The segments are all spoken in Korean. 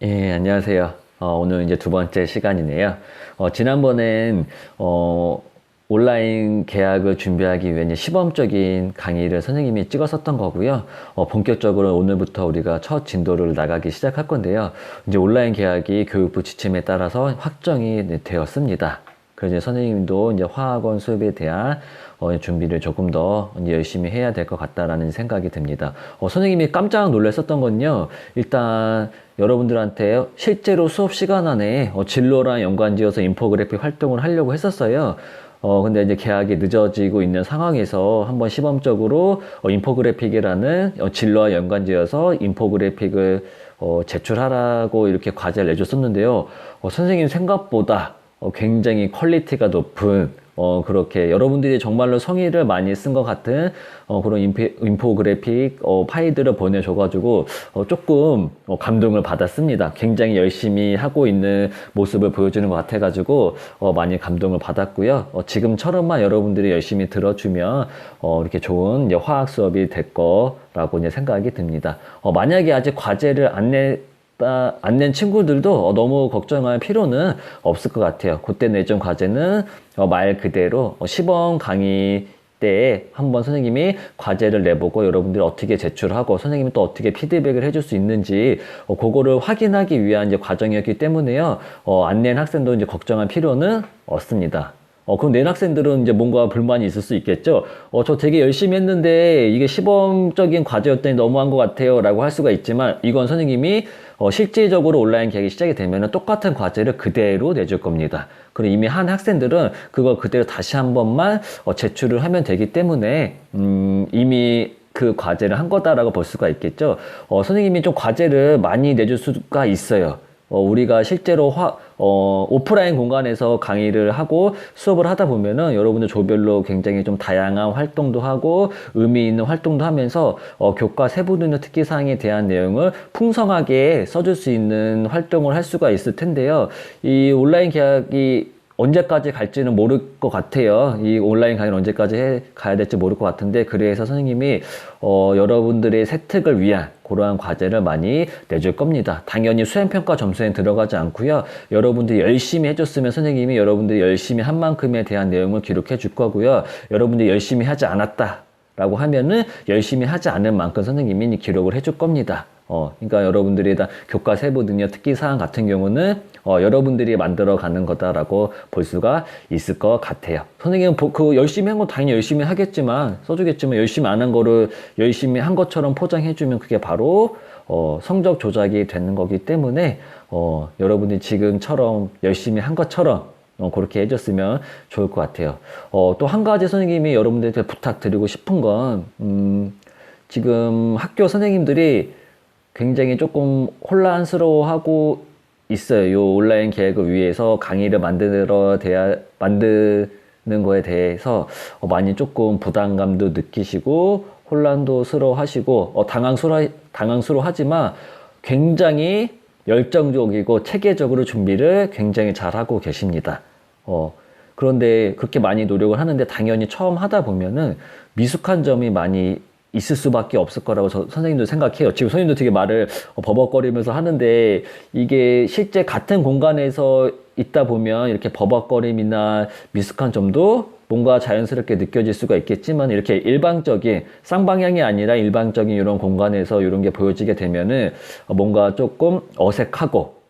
예, 안녕하세요. 오늘 이제 두 번째 시간이네요. 지난번엔, 온라인 계약을 준비하기 위해 이제 시범적인 강의를 선생님이 찍었었던 거고요. 본격적으로 오늘부터 우리가 첫 진도를 나가기 시작할 건데요. 이제 온라인 계약이 교육부 지침에 따라서 확정이 되었습니다. 그래서 이제 선생님도 이제 화학원 수업에 대한 준비를 조금 더 이제 열심히 해야 될 것 같다라는 생각이 듭니다. 선생님이 깜짝 놀랐었던 건요. 일단 여러분들한테 실제로 수업 시간 안에 진로랑 연관지어서 인포그래픽 활동을 하려고 했었어요. 근데 이제 계약이 늦어지고 있는 상황에서 한번 시범적으로 인포그래픽이라는 진로와 연관지어서 인포그래픽을 제출하라고 이렇게 과제를 내줬었는데요. 선생님 생각보다 굉장히 퀄리티가 높은 그렇게 여러분들이 정말로 성의를 많이 쓴 것 같은 그런 인포그래픽 파일들을 보내줘가지고 조금 감동을 받았습니다. 굉장히 열심히 하고 있는 모습을 보여주는 것 같아가지고 많이 감동을 받았고요. 지금처럼만 여러분들이 열심히 들어주면 이렇게 좋은 이제 화학 수업이 될 거라고 이제 생각이 듭니다. 만약에 아직 과제를 안 낸 친구들도 너무 걱정할 필요는 없을 것 같아요. 그때 내준 과제는 말 그대로 시범 강의 때에 한번 선생님이 과제를 내보고 여러분들이 어떻게 제출하고 선생님이 또 어떻게 피드백을 해줄 수 있는지 그거를 확인하기 위한 이제 과정이었기 때문에요. 안 낸 학생도 이제 걱정할 필요는 없습니다. 그럼 낸 학생들은 이제 뭔가 불만이 있을 수 있겠죠? 저 되게 열심히 했는데 이게 시범적인 과제였더니 너무한 것 같아요. 라고 할 수가 있지만 이건 선생님이 실질적으로 온라인 계약이 시작이 되면 똑같은 과제를 그대로 내줄 겁니다. 그리고 이미 한 학생들은 그걸 그대로 다시 한 번만 제출을 하면 되기 때문에 이미 그 과제를 한 거다라고 볼 수가 있겠죠. 선생님이 좀 과제를 많이 내줄 수가 있어요. 우리가 실제로 오프라인 공간에서 강의를 하고 수업을 하다 보면은 여러분들 조별로 굉장히 좀 다양한 활동도 하고 의미 있는 활동도 하면서 교과 세부 능력 특기사항에 대한 내용을 풍성하게 써줄 수 있는 활동을 할 수가 있을 텐데요. 이 온라인 계약이 언제까지 갈지는 모를 것 같아요. 이 온라인 강의를 언제까지 가야 될지 모를 것 같은데, 그래서 선생님이 여러분들의 세특을 위한 그러한 과제를 많이 내줄 겁니다. 당연히 수행평가 점수에 들어가지 않고요. 여러분들이 열심히 해줬으면 선생님이 여러분들이 열심히 한 만큼에 대한 내용을 기록해 줄 거고요. 여러분들이 열심히 하지 않았다 라고 하면은 열심히 하지 않은 만큼 선생님이 기록을 해줄 겁니다. 그러니까 여러분들이 다 교과 세부 능력 특기 사항 같은 경우는 여러분들이 만들어 가는 거다라고 볼 수가 있을 것 같아요. 선생님은 그 열심히 한 건 당연히 열심히 하겠지만 써주겠지만 열심히 안 한 거를 열심히 한 것처럼 포장해주면 그게 바로 성적 조작이 되는 거기 때문에 여러분이 지금처럼 열심히 한 것처럼 그렇게 해줬으면 좋을 것 같아요. 또 한 가지 선생님이 여러분들한테 부탁드리고 싶은 건 지금 학교 선생님들이 굉장히 조금 혼란스러워하고 있어요. 요 온라인 계획을 위해서 강의를 만드는 거에 대해서 많이 조금 부담감도 느끼시고 혼란도스러워 하시고 당황스러워 하지만 굉장히 열정적이고 체계적으로 준비를 굉장히 잘하고 계십니다. 그런데 그렇게 많이 노력을 하는데 당연히 처음 하다 보면은 미숙한 점이 많이 있을 수밖에 없을 거라고 선생님도 생각해요. 지금 선생님도 되게 말을 버벅거리면서 하는데 이게 실제 같은 공간에서 있다 보면 이렇게 버벅거림이나 미숙한 점도 뭔가 자연스럽게 느껴질 수가 있겠지만 이렇게 일방적인 쌍방향이 아니라 일방적인 이런 공간에서 이런 게 보여지게 되면은 뭔가 조금 어색하고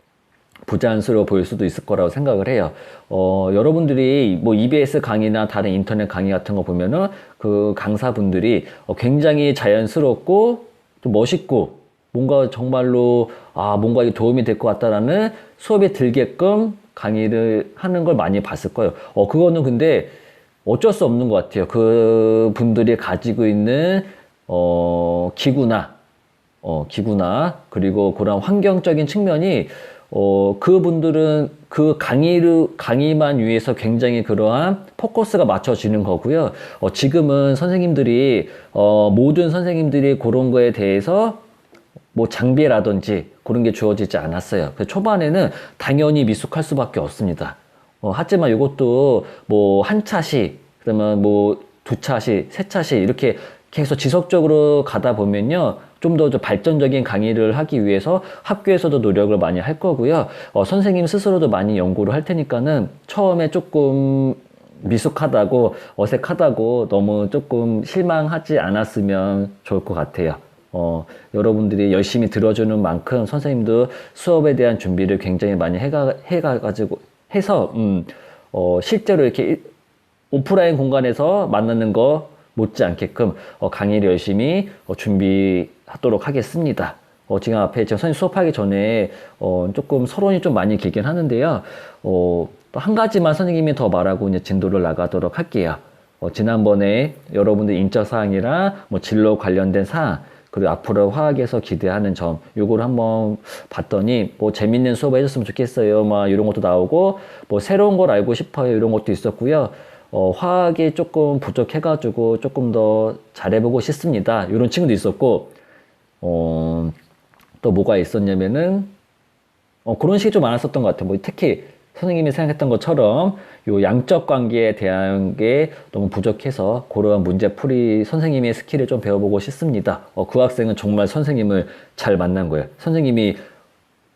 부자연스러워 보일 수도 있을 거라고 생각을 해요. 여러분들이 뭐 EBS 강의나 다른 인터넷 강의 같은 거 보면은 그 강사분들이 굉장히 자연스럽고 좀 멋있고 뭔가 정말로 뭔가 이게 도움이 될 것 같다라는 수업에 들게끔 강의를 하는 걸 많이 봤을 거예요. 그거는 근데 어쩔 수 없는 것 같아요. 그 분들이 가지고 있는 기구나 그리고 그런 환경적인 측면이 그분들은 그 강의만 위해서 굉장히 그러한 포커스가 맞춰지는 거고요. 지금은 선생님들이, 모든 선생님들이 그런 거에 대해서 뭐 장비라든지 그런 게 주어지지 않았어요. 초반에는 당연히 미숙할 수밖에 없습니다. 하지만 이것도 뭐 한 차시, 그러면 뭐 두 차시, 세 차시 이렇게 계속 지속적으로 가다 보면요. 좀 더 발전적인 강의를 하기 위해서 학교에서도 노력을 많이 할 거고요. 선생님 스스로도 많이 연구를 할 테니까는 처음에 조금 미숙하다고 어색하다고 너무 조금 실망하지 않았으면 좋을 것 같아요. 여러분들이 열심히 들어주는 만큼 선생님도 수업에 대한 준비를 굉장히 많이 해가지고 해서 실제로 이렇게 오프라인 공간에서 만나는 거 못지않게끔 강의를 열심히 준비하도록 하겠습니다. 지금 앞에 제가 선생님 수업하기 전에 조금 서론이 좀 많이 길긴 하는데요. 또 한 가지만 선생님이 더 말하고 이제 진도를 나가도록 할게요. 지난번에 여러분들 인적 사항이랑 뭐 진로 관련된 사항, 그리고 앞으로 화학에서 기대하는 점, 요거를 한번 봤더니 뭐 재밌는 수업을 해줬으면 좋겠어요. 막 이런 것도 나오고 뭐 새로운 걸 알고 싶어요. 이런 것도 있었고요. 화학이 조금 부족해가지고 조금 더 잘해보고 싶습니다. 이런 친구도 있었고, 또 뭐가 있었냐면은, 그런 식이 좀 많았었던 것 같아요. 뭐 특히 선생님이 생각했던 것처럼 요 양적 관계에 대한 게 너무 부족해서 그러한 문제풀이 선생님의 스킬을 좀 배워보고 싶습니다. 그 학생은 정말 선생님을 잘 만난 거예요. 선생님이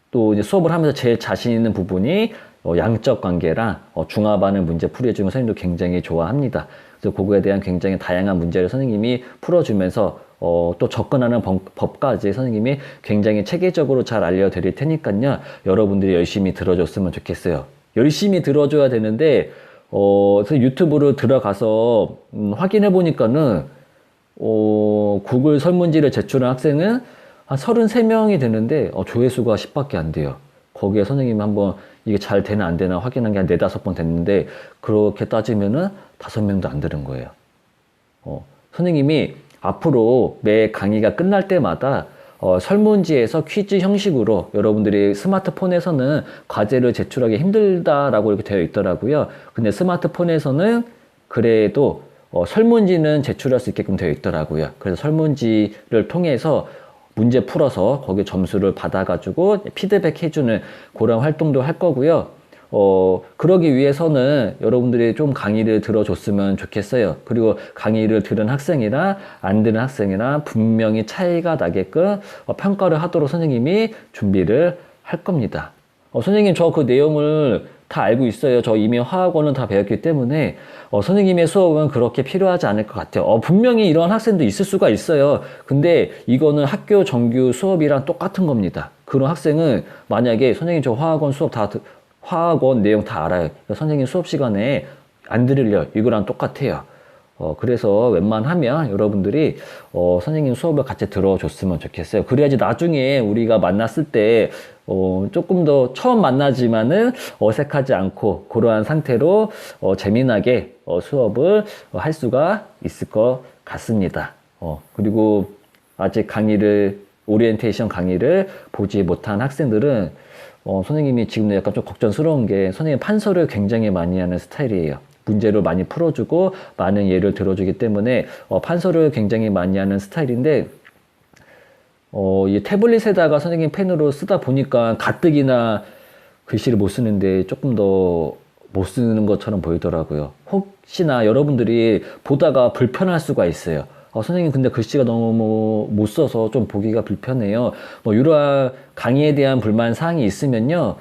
또 이제 수업을 하면서 제일 자신 있는 부분이 양적 관계랑 중합하는 문제 풀이해주는 선생님도 굉장히 좋아합니다. 그래서 그거에 대한 굉장히 다양한 문제를 선생님이 풀어주면서 또 접근하는 법까지 선생님이 굉장히 체계적으로 잘 알려드릴 테니까요. 여러분들이 열심히 들어줬으면 좋겠어요. 열심히 들어줘야 되는데 그래서 유튜브로 들어가서 확인해 보니까는 구글 설문지를 제출한 학생은 한 33명이 되는데 조회수가 10밖에 안 돼요. 거기에 선생님이 한번 이게 잘 되나 안 되나 확인한 게 한 4, 5번 됐는데 그렇게 따지면은 5명도 안 들은 거예요. 선생님이 앞으로 매 강의가 끝날 때마다 설문지에서 퀴즈 형식으로 여러분들이 스마트폰에서는 과제를 제출하기 힘들다라고 이렇게 되어 있더라고요. 근데 스마트폰에서는 그래도 설문지는 제출할 수 있게끔 되어 있더라고요. 그래서 설문지를 통해서 문제 풀어서 거기에 점수를 받아가지고 피드백 해주는 그런 활동도 할 거고요. 그러기 위해서는 여러분들이 좀 강의를 들어줬으면 좋겠어요. 그리고 강의를 들은 학생이나 안 들은 학생이나 분명히 차이가 나게끔 평가를 하도록 선생님이 준비를 할 겁니다. 선생님 저 그 내용을 다 알고 있어요. 저 이미 화학원은 다 배웠기 때문에 선생님의 수업은 그렇게 필요하지 않을 것 같아요. 분명히 이런 학생도 있을 수가 있어요. 근데 이거는 학교 정규 수업이랑 똑같은 겁니다. 그런 학생은 만약에 선생님 저 화학원 수업 화학원 내용 다 알아요. 선생님 수업 시간에 안 들으려 이거랑 똑같아요. 그래서 웬만하면 여러분들이 선생님 수업을 같이 들어줬으면 좋겠어요. 그래야지 나중에 우리가 만났을 때 조금 더 처음 만나지만은 어색하지 않고 그러한 상태로 재미나게 수업을 할 수가 있을 것 같습니다. 그리고 아직 오리엔테이션 강의를 보지 못한 학생들은 선생님이 지금 약간 좀 걱정스러운 게 선생님 판서를 굉장히 많이 하는 스타일이에요. 문제를 많이 풀어주고 많은 예를 들어주기 때문에 판서를 굉장히 많이 하는 스타일인데 이 태블릿에다가 선생님 펜으로 쓰다 보니까 가뜩이나 글씨를 못 쓰는데 조금 더 못 쓰는 것처럼 보이더라고요. 혹시나 여러분들이 보다가 불편할 수가 있어요. 선생님 근데 글씨가 너무 못 써서 좀 보기가 불편해요. 이러한 강의에 대한 불만 사항이 있으면요.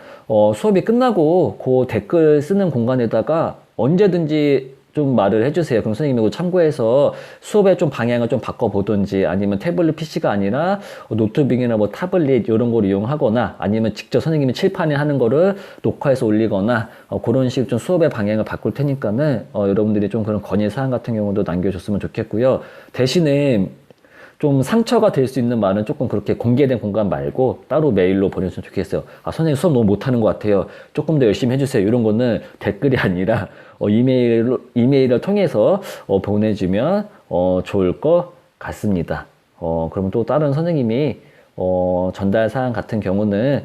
수업이 끝나고 그 댓글 쓰는 공간에다가 언제든지 좀 말을 해주세요. 그럼 선생님이 그거 참고해서 수업의 좀 방향을 좀 바꿔보든지 아니면 태블릿 PC가 아니라 노트북이나 뭐 타블릿 이런 걸 이용하거나 아니면 직접 선생님이 칠판에 하는 거를 녹화해서 올리거나 그런 식으로 좀 수업의 방향을 바꿀 테니까는 여러분들이 좀 그런 건의사항 같은 경우도 남겨줬으면 좋겠고요. 대신에 좀 상처가 될 수 있는 말은 조금 그렇게 공개된 공간 말고 따로 메일로 보내주면 좋겠어요. 선생님 수업 너무 못하는 것 같아요. 조금 더 열심히 해주세요. 이런 거는 댓글이 아니라 이메일을 통해서 보내주면 좋을 것 같습니다. 그러면 또 다른 선생님이 전달 사항 같은 경우는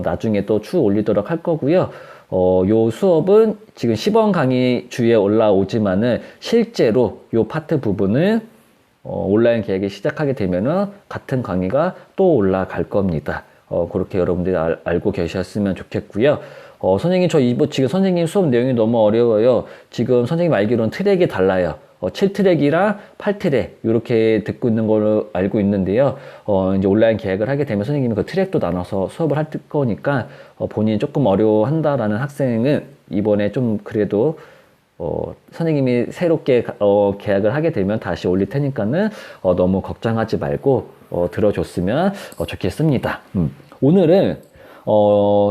나중에 또 추후 올리도록 할 거고요. 요 수업은 지금 시범 강의 주에 올라오지만은 실제로 요 파트 부분은 온라인 계약이 시작하게 되면은 같은 강의가 또 올라갈 겁니다. 그렇게 여러분들이 알고 계셨으면 좋겠고요. 선생님 지금 선생님 수업 내용이 너무 어려워요. 지금 선생님 알기로는 트랙이 달라요. 7트랙이랑 8트랙 이렇게 듣고 있는 걸로 알고 있는데요. 이제 온라인 계약을 하게 되면 선생님이 그 트랙도 나눠서 수업을 할 거니까 본인이 조금 어려워한다라는 학생은 이번에 좀 그래도 선생님이 새롭게 계약을 하게 되면 다시 올릴 테니까는 너무 걱정하지 말고 들어줬으면 좋겠습니다. 오늘은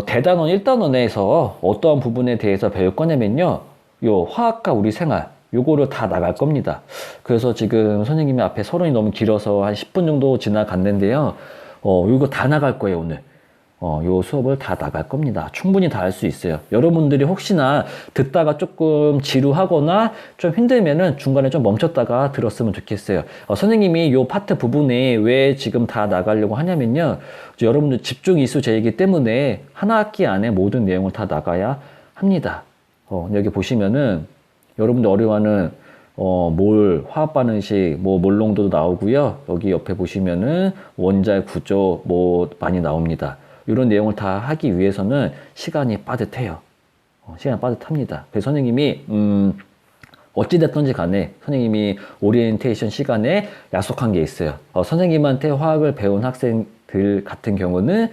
대단원 1단원에서 어떠한 부분에 대해서 배울 거냐면요. 요 화학과 우리 생활 요거를 다 나갈 겁니다. 그래서 지금 선생님이 앞에 서론이 너무 길어서 한 10분 정도 지나갔는데요. 요거 다 나갈 거예요, 오늘. 요 수업을 다 나갈 겁니다. 충분히 다 할 수 있어요. 여러분들이 혹시나 듣다가 조금 지루하거나 좀 힘들면은 중간에 좀 멈췄다가 들었으면 좋겠어요. 선생님이 요 파트 부분에 왜 지금 다 나가려고 하냐면요. 여러분들 집중 이수 제이기 때문에 한 학기 안에 모든 내용을 다 나가야 합니다. 여기 보시면은 여러분들 어려워하는 몰, 화학 반응식, 뭐 몰농도도 나오고요. 여기 옆에 보시면은 원자의 구조 뭐 많이 나옵니다. 이런 내용을 다 하기 위해서는 시간이 빠듯해요. 시간이 빠듯합니다. 그래서 선생님이 어찌됐든지 간에 선생님이 오리엔테이션 시간에 약속한 게 있어요. 선생님한테 화학을 배운 학생들 같은 경우는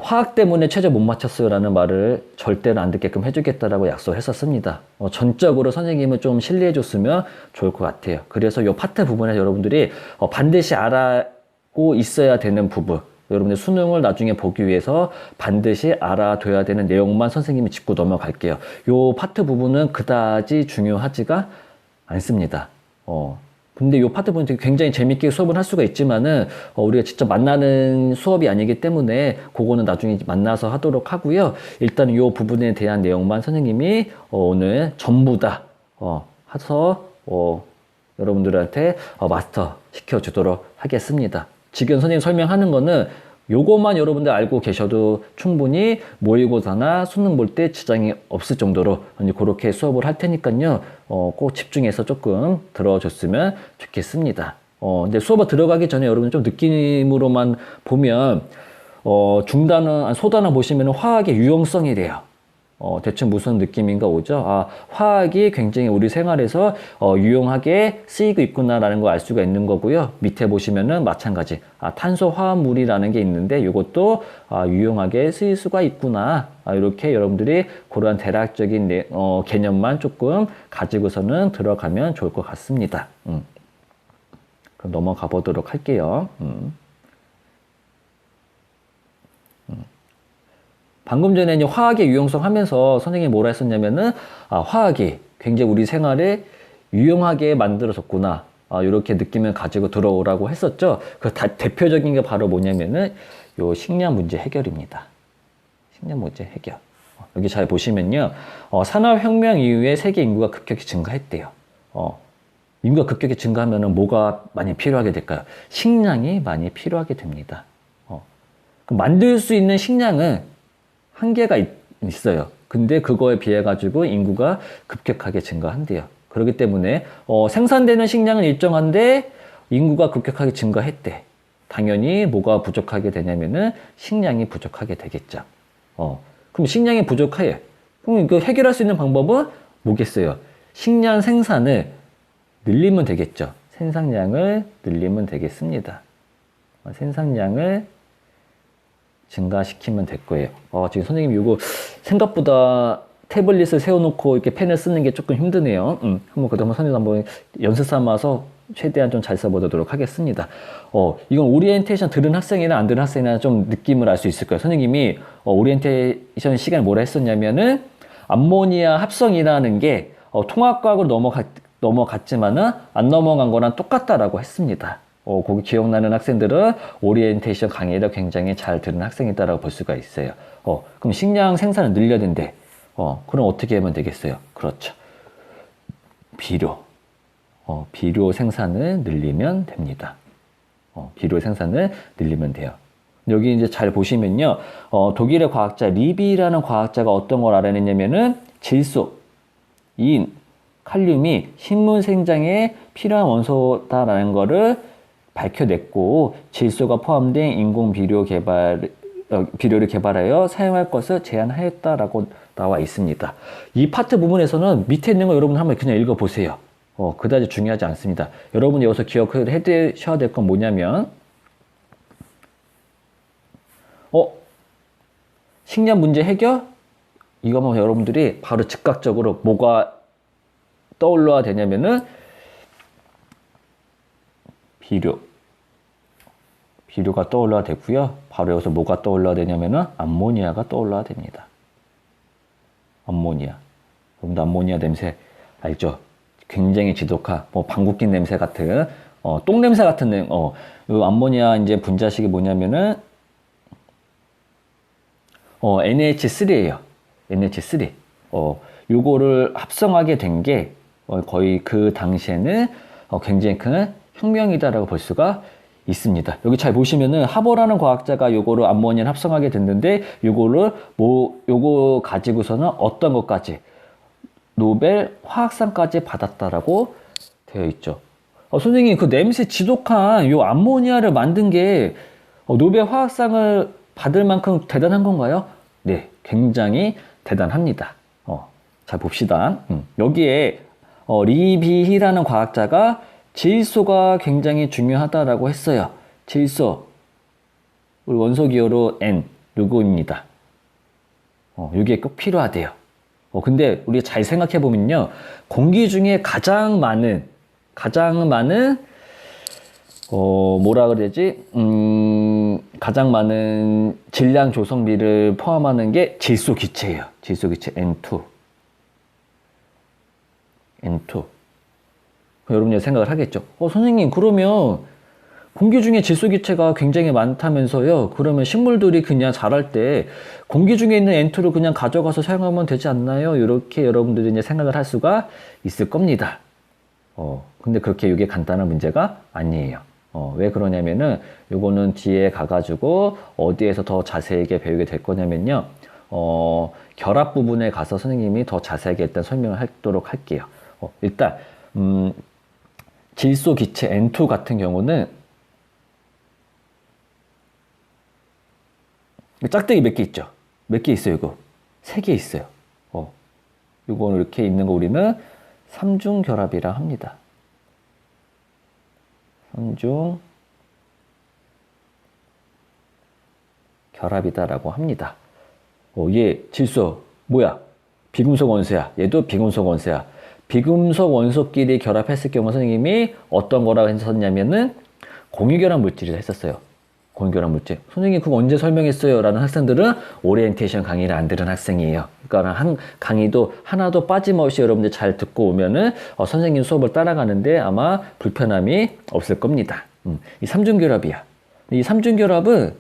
화학 때문에 최저 못 맞췄어요 라는 말을 절대로 안 듣게끔 해주겠다라고 약속을 했었습니다. 전적으로 선생님을 좀 신뢰해 줬으면 좋을 것 같아요. 그래서 이 파트 부분에서 여러분들이 반드시 알고 있어야 되는 부분, 여러분들 수능을 나중에 보기 위해서 반드시 알아둬야 되는 내용만 선생님이 짚고 넘어갈게요. 이 파트 부분은 그다지 중요하지가 않습니다. 근데 이 파트 부분은 굉장히 재밌게 수업을 할 수가 있지만은 우리가 직접 만나는 수업이 아니기 때문에 그거는 나중에 만나서 하도록 하고요. 일단 이 부분에 대한 내용만 선생님이 오늘 전부 다 해서 여러분들한테 마스터 시켜주도록 하겠습니다. 지금 선생님 설명하는 거는 요것만 여러분들 알고 계셔도 충분히 모의고사나 수능 볼 때 지장이 없을 정도로 이제 그렇게 수업을 할 테니까요. 꼭 집중해서 조금 들어줬으면 좋겠습니다. 근데 수업에 들어가기 전에 여러분 좀 느낌으로만 보면 중단원, 소단원 보시면 화학의 유용성이래요. 대충 무슨 느낌인가 오죠? 화학이 굉장히 우리 생활에서 유용하게 쓰이고 있구나라는 걸 알 수가 있는 거고요. 밑에 보시면은 마찬가지. 탄소 화합물이라는 게 있는데 이것도 유용하게 쓰일 수가 있구나. 이렇게 여러분들이 그러한 대략적인 개념만 조금 가지고서는 들어가면 좋을 것 같습니다. 그럼 넘어가 보도록 할게요. 방금 전에 이제 화학의 유용성 하면서 선생님이 뭐라 했었냐면은 화학이 굉장히 우리 생활에 유용하게 만들어졌구나 이렇게 느낌을 가지고 들어오라고 했었죠. 그 대표적인 게 바로 뭐냐면은 요 식량 문제 해결입니다. 식량 문제 해결. 여기 잘 보시면요. 산업혁명 이후에 세계 인구가 급격히 증가했대요. 인구가 급격히 증가하면은 뭐가 많이 필요하게 될까요? 식량이 많이 필요하게 됩니다. 만들 수 있는 식량은 한계가 있어요. 근데 그거에 비해 가지고 인구가 급격하게 증가한대요. 그렇기 때문에 생산되는 식량은 일정한데 인구가 급격하게 증가했대. 당연히 뭐가 부족하게 되냐면은 식량이 부족하게 되겠죠. 그럼 식량이 부족해. 그럼 이거 해결할 수 있는 방법은 뭐겠어요? 식량 생산을 늘리면 되겠죠. 생산량을 늘리면 되겠습니다. 생산량을 증가시키면 될 거예요. 지금 선생님 이거 생각보다 태블릿을 세워놓고 이렇게 펜을 쓰는 게 조금 힘드네요. 한번 그다음 선생님 한번 연습 삼아서 최대한 좀 잘 써보도록 하겠습니다. 이건 오리엔테이션 들은 학생이나 안 들은 학생이나 좀 느낌을 알 수 있을 거예요. 선생님이 오리엔테이션 시간에 뭐라 했었냐면은 암모니아 합성이라는 게 통합과학으로 넘어갔지만은 안 넘어간 거랑 똑같다라고 했습니다. 거기 기억나는 학생들은 오리엔테이션 강의를 굉장히 잘 들은 학생이다라고 볼 수가 있어요. 그럼 식량 생산을 늘려야 된대. 그럼 어떻게 하면 되겠어요? 그렇죠. 비료. 비료 생산을 늘리면 됩니다. 비료 생산을 늘리면 돼요. 여기 이제 잘 보시면요. 독일의 과학자 리비라는 과학자가 어떤 걸 알아냈냐면은 질소, 인, 칼륨이 식물 생장에 필요한 원소다라는 거를 밝혀냈고 질소가 포함된 인공 비료를 개발하여 사용할 것을 제안하였다라고 나와 있습니다. 이 파트 부분에서는 밑에 있는 거 여러분 한번 그냥 읽어보세요. 그다지 중요하지 않습니다. 여러분이 여기서 기억해 두셔야 될 건 뭐냐면, 식량 문제 해결? 이거면 여러분들이 바로 즉각적으로 뭐가 떠올라야 되냐면은, 비료가 떠올라야 되고요. 바로 여기서 뭐가 떠올라야 되냐면은 암모니아가 떠올라야 됩니다. 암모니아. 여러분들 암모니아 냄새 알죠? 굉장히 지독한 방귀뀐 냄새 같은 똥 냄새 같은 요 암모니아 이제 분자식이 뭐냐면은 NH3예요. NH3. 요거를 합성하게 된 게 거의 그 당시에는 굉장히 큰 혁명이다라고 볼 수가 있습니다. 여기 잘 보시면은 하버라는 과학자가 요거를 암모니아를 합성하게 됐는데 요거 가지고서는 어떤 것까지 노벨 화학상까지 받았다라고 되어 있죠. 선생님 그 냄새 지독한 요 암모니아를 만든 게 노벨 화학상을 받을 만큼 대단한 건가요? 네, 굉장히 대단합니다. 잘 봅시다. 여기에 리비히라는 과학자가 질소가 굉장히 중요하다라고 했어요. 질소, 우리 원소 기호로 N, 요거입니다. 이게 꼭 필요하대요. 근데 우리가 잘 생각해 보면요, 공기 중에 가장 많은 뭐라 그래야지? 가장 많은 질량 조성비를 포함하는 게 질소 기체예요. 질소 기체 N2. 여러분이 생각을 하겠죠. 선생님, 그러면 공기 중에 질소 기체가 굉장히 많다면서요? 그러면 식물들이 그냥 자랄 때 공기 중에 있는 N2를 그냥 가져가서 사용하면 되지 않나요? 이렇게 여러분들이 이제 생각을 할 수가 있을 겁니다. 근데 그렇게 이게 간단한 문제가 아니에요. 왜 그러냐면은 요거는 뒤에 가가지고 어디에서 더 자세하게 배우게 될 거냐면요. 결합 부분에 가서 선생님이 더 자세하게 일단 설명을 하도록 할게요. 일단 질소 기체 N2 같은 경우는 짝대기 몇 개 있죠? 몇 개 있어요, 이거? 3개 있어요. 이거는 이렇게 있는 거 우리는 삼중 결합이라 합니다. 삼중 결합이다라고 합니다. 얘 질소 뭐야? 비금속 원소야. 얘도 비금속 원소야. 비금속 원소끼리 결합했을 경우 선생님이 어떤 거라고 했었냐면은 공유결합 물질이라 했었어요. 공유결합 물질. 선생님 그거 언제 설명했어요? 라는 학생들은 오리엔테이션 강의를 안 들은 학생이에요. 그러니까 한 강의도 하나도 빠짐없이 여러분들 잘 듣고 오면은 선생님 수업을 따라가는데 아마 불편함이 없을 겁니다. 이 삼중결합이야. 이 삼중결합은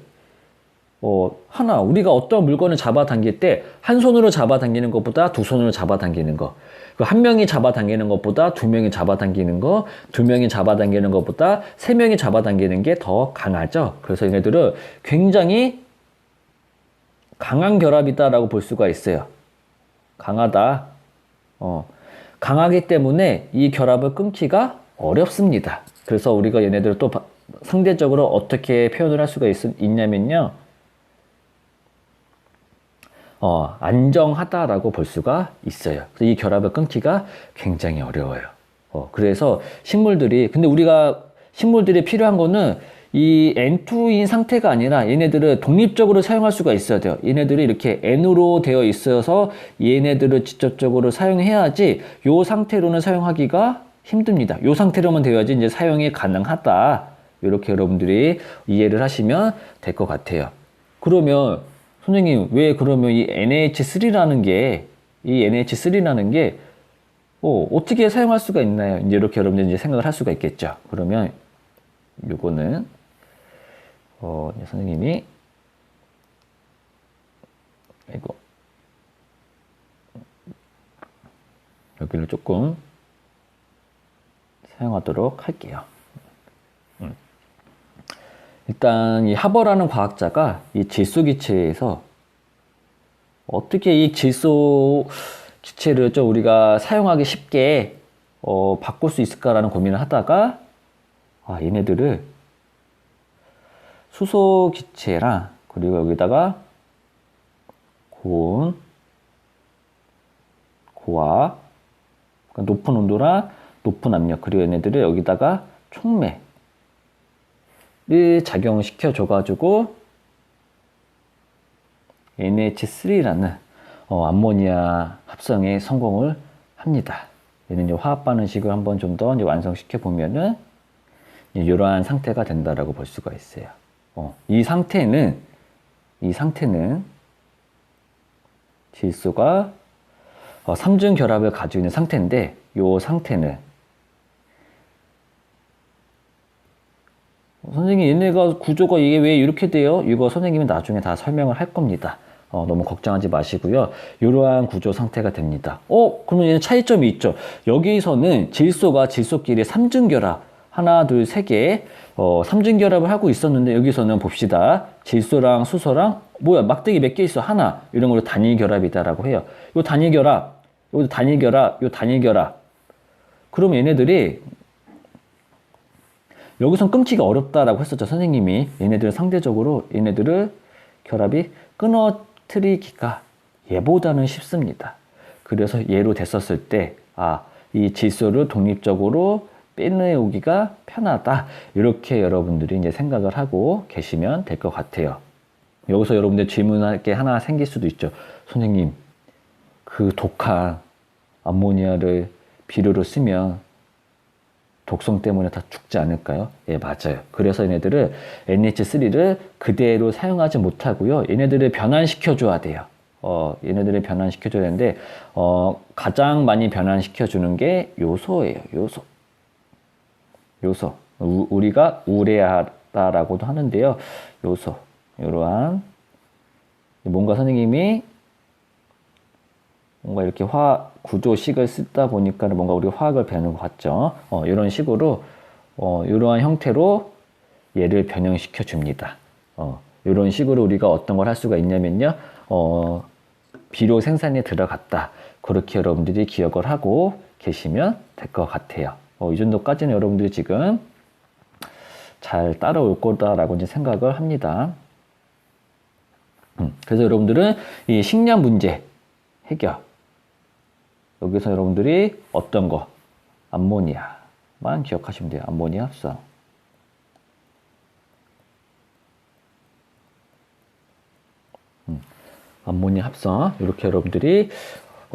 우리가 어떤 물건을 잡아당길 때 한 손으로 잡아당기는 것보다 두 손으로 잡아당기는 거, 한 명이 잡아당기는 것보다 두 명이 잡아당기는 거, 두 명이 잡아당기는 것보다 세 명이 잡아당기는 게 더 강하죠. 그래서 얘네들은 굉장히 강한 결합이다라고 볼 수가 있어요. 강하다. 강하기 때문에 이 결합을 끊기가 어렵습니다. 그래서 우리가 얘네들을 또 상대적으로 어떻게 표현을 할 수가 있냐면요. 안정하다라고 볼 수가 있어요. 그래서 이 결합을 끊기가 굉장히 어려워요. 그래서 근데 우리가 식물들이 필요한 거는 이 N2인 상태가 아니라 얘네들을 독립적으로 사용할 수가 있어야 돼요. 얘네들이 이렇게 N으로 되어 있어서 얘네들을 직접적으로 사용해야지 이 상태로는 사용하기가 힘듭니다. 이 상태로만 되어야지 이제 사용이 가능하다. 이렇게 여러분들이 이해를 하시면 될 것 같아요. 그러면 선생님, 왜 그러면 이 NH3라는 게 어떻게 사용할 수가 있나요? 이제 이렇게 여러분들 이제 생각을 할 수가 있겠죠. 그러면 요거는 선생님이 여기를 조금 사용하도록 할게요. 일단 이 하버라는 과학자가 이 질소 기체에서 어떻게 이 질소 기체를 좀 우리가 사용하기 쉽게 바꿀 수 있을까라는 고민을 하다가 얘네들을 수소 기체랑 그리고 여기다가 고온, 고압, 그러니까 높은 온도랑 높은 압력. 그리고 얘네들을 여기다가 촉매를 작용시켜줘가지고 NH3라는 암모니아 합성에 성공을 합니다. 얘는 이제 화학 반응식을 한번 좀 더 완성시켜 보면은 이러한 상태가 된다라고 볼 수가 있어요. 이 상태는 질소가 3중 결합을 가지고 있는 상태인데, 이 상태는 선생님 얘네가 구조가 이게 왜 이렇게 돼요? 이거 선생님이 나중에 다 설명을 할 겁니다. 너무 걱정하지 마시고요. 이러한 구조 상태가 됩니다. 그러면 얘는 차이점이 있죠. 여기서는 질소가 질소끼리 3중 결합, 하나, 둘, 세 개, 3중 결합을 하고 있었는데, 여기서는 봅시다. 질소랑 수소랑, 뭐야, 막대기 몇 개 있어? 하나. 이런 걸로 단일 결합이다라고 해요. 요 단일 결합, 요 단일 결합, 요 단일 결합. 그럼 얘네들이, 여기선 끊기가 어렵다라고 했었죠. 선생님이. 얘네들을 결합이 끊어뜨리기가 얘보다는 쉽습니다. 그래서 얘로 됐었을 때, 이 질소를 독립적으로 빼내오기가 편하다. 이렇게 여러분들이 이제 생각을 하고 계시면 될 것 같아요. 여기서 여러분들 질문할 게 하나 생길 수도 있죠. 선생님, 그 독한 암모니아를 비료로 쓰면 독성 때문에 다 죽지 않을까요? 예, 맞아요. 그래서 얘네들을 NH3를 그대로 사용하지 못하고요. 얘네들을 변환시켜줘야 돼요. 얘네들을 변환시켜줘야 되는데, 가장 많이 변환시켜주는 게 요소예요. 요소. 우리가 우레아라고도 하는데요. 요소. 이러한, 뭔가 선생님이 뭔가 이렇게 화학 구조식을 쓰다 보니까 뭔가 우리 화학을 배우는 것 같죠. 이런 식으로, 이러한 형태로 얘를 변형시켜 줍니다. 이런 식으로 우리가 어떤 걸 할 수가 있냐면요. 비료 생산에 들어갔다. 그렇게 여러분들이 기억을 하고 계시면 될 것 같아요. 이 정도까지는 여러분들이 지금 잘 따라올 거다라고 이제 생각을 합니다. 그래서 여러분들은 이 식량 문제 해결. 여기서 여러분들이 어떤 거? 암모니아만 기억하시면 돼요. 암모니아 합성. 암모니아 합성. 이렇게 여러분들이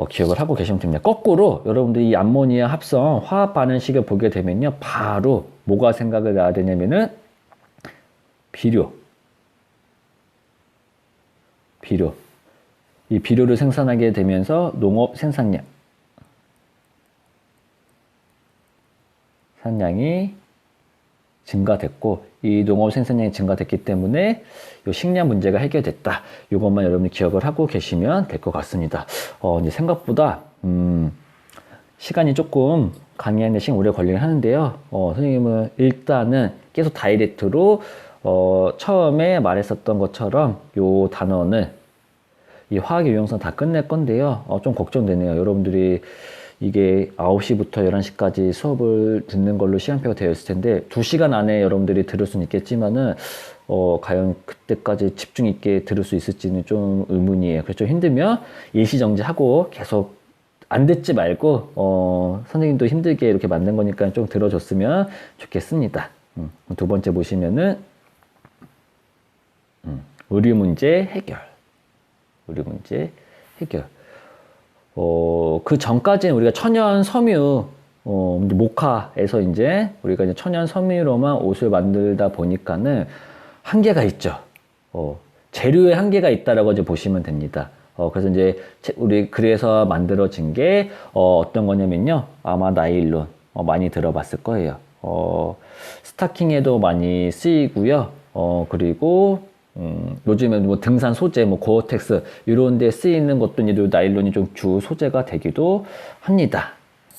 기억을 하고 계시면 됩니다. 거꾸로 여러분들이 이 암모니아 합성 화학 반응식을 보게 되면요. 바로 뭐가 생각을 나야 되냐면은 비료. 이 비료를 생산하게 되면서 농업 생산량이 증가됐고, 이 농업 생산량이 증가됐기 때문에 이 식량 문제가 해결됐다. 이것만 여러분이 기억을 하고 계시면 될 것 같습니다. 이제 생각보다 시간이 조금 강의하는 시간 오래 걸리긴 하는데요. 선생님은 일단은 계속 다이렉트로 처음에 말했었던 것처럼 이 단원을 이 화학의 유형성 다 끝낼 건데요. 좀 걱정되네요. 여러분들이 이게 9시부터 11시까지 수업을 듣는 걸로 시간표가 되어 있을 텐데 2시간 안에 여러분들이 들을 수는 있겠지만은 과연 그때까지 집중 있게 들을 수 있을지는 좀 의문이에요. 그래서 좀 힘들면 일시정지하고 계속 안 듣지 말고 선생님도 힘들게 이렇게 만든 거니까 좀 들어줬으면 좋겠습니다. 두 번째 보시면은 의류 문제 해결. 그 전까지는 우리가 천연 섬유, 모카에서 이제 우리가 이제 천연 섬유로만 옷을 만들다 보니까는 한계가 있죠. 재료에 한계가 있다라고 이제 보시면 됩니다. 그래서 이제 그래서 만들어진 게 어떤 거냐면요. 아마 나일론 많이 들어봤을 거예요. 스타킹에도 많이 쓰이고요. 그리고 요즘에 뭐 등산 소재, 뭐 고어텍스 이런 데 쓰이는 것도 이제 나일론이 좀 주 소재가 되기도 합니다.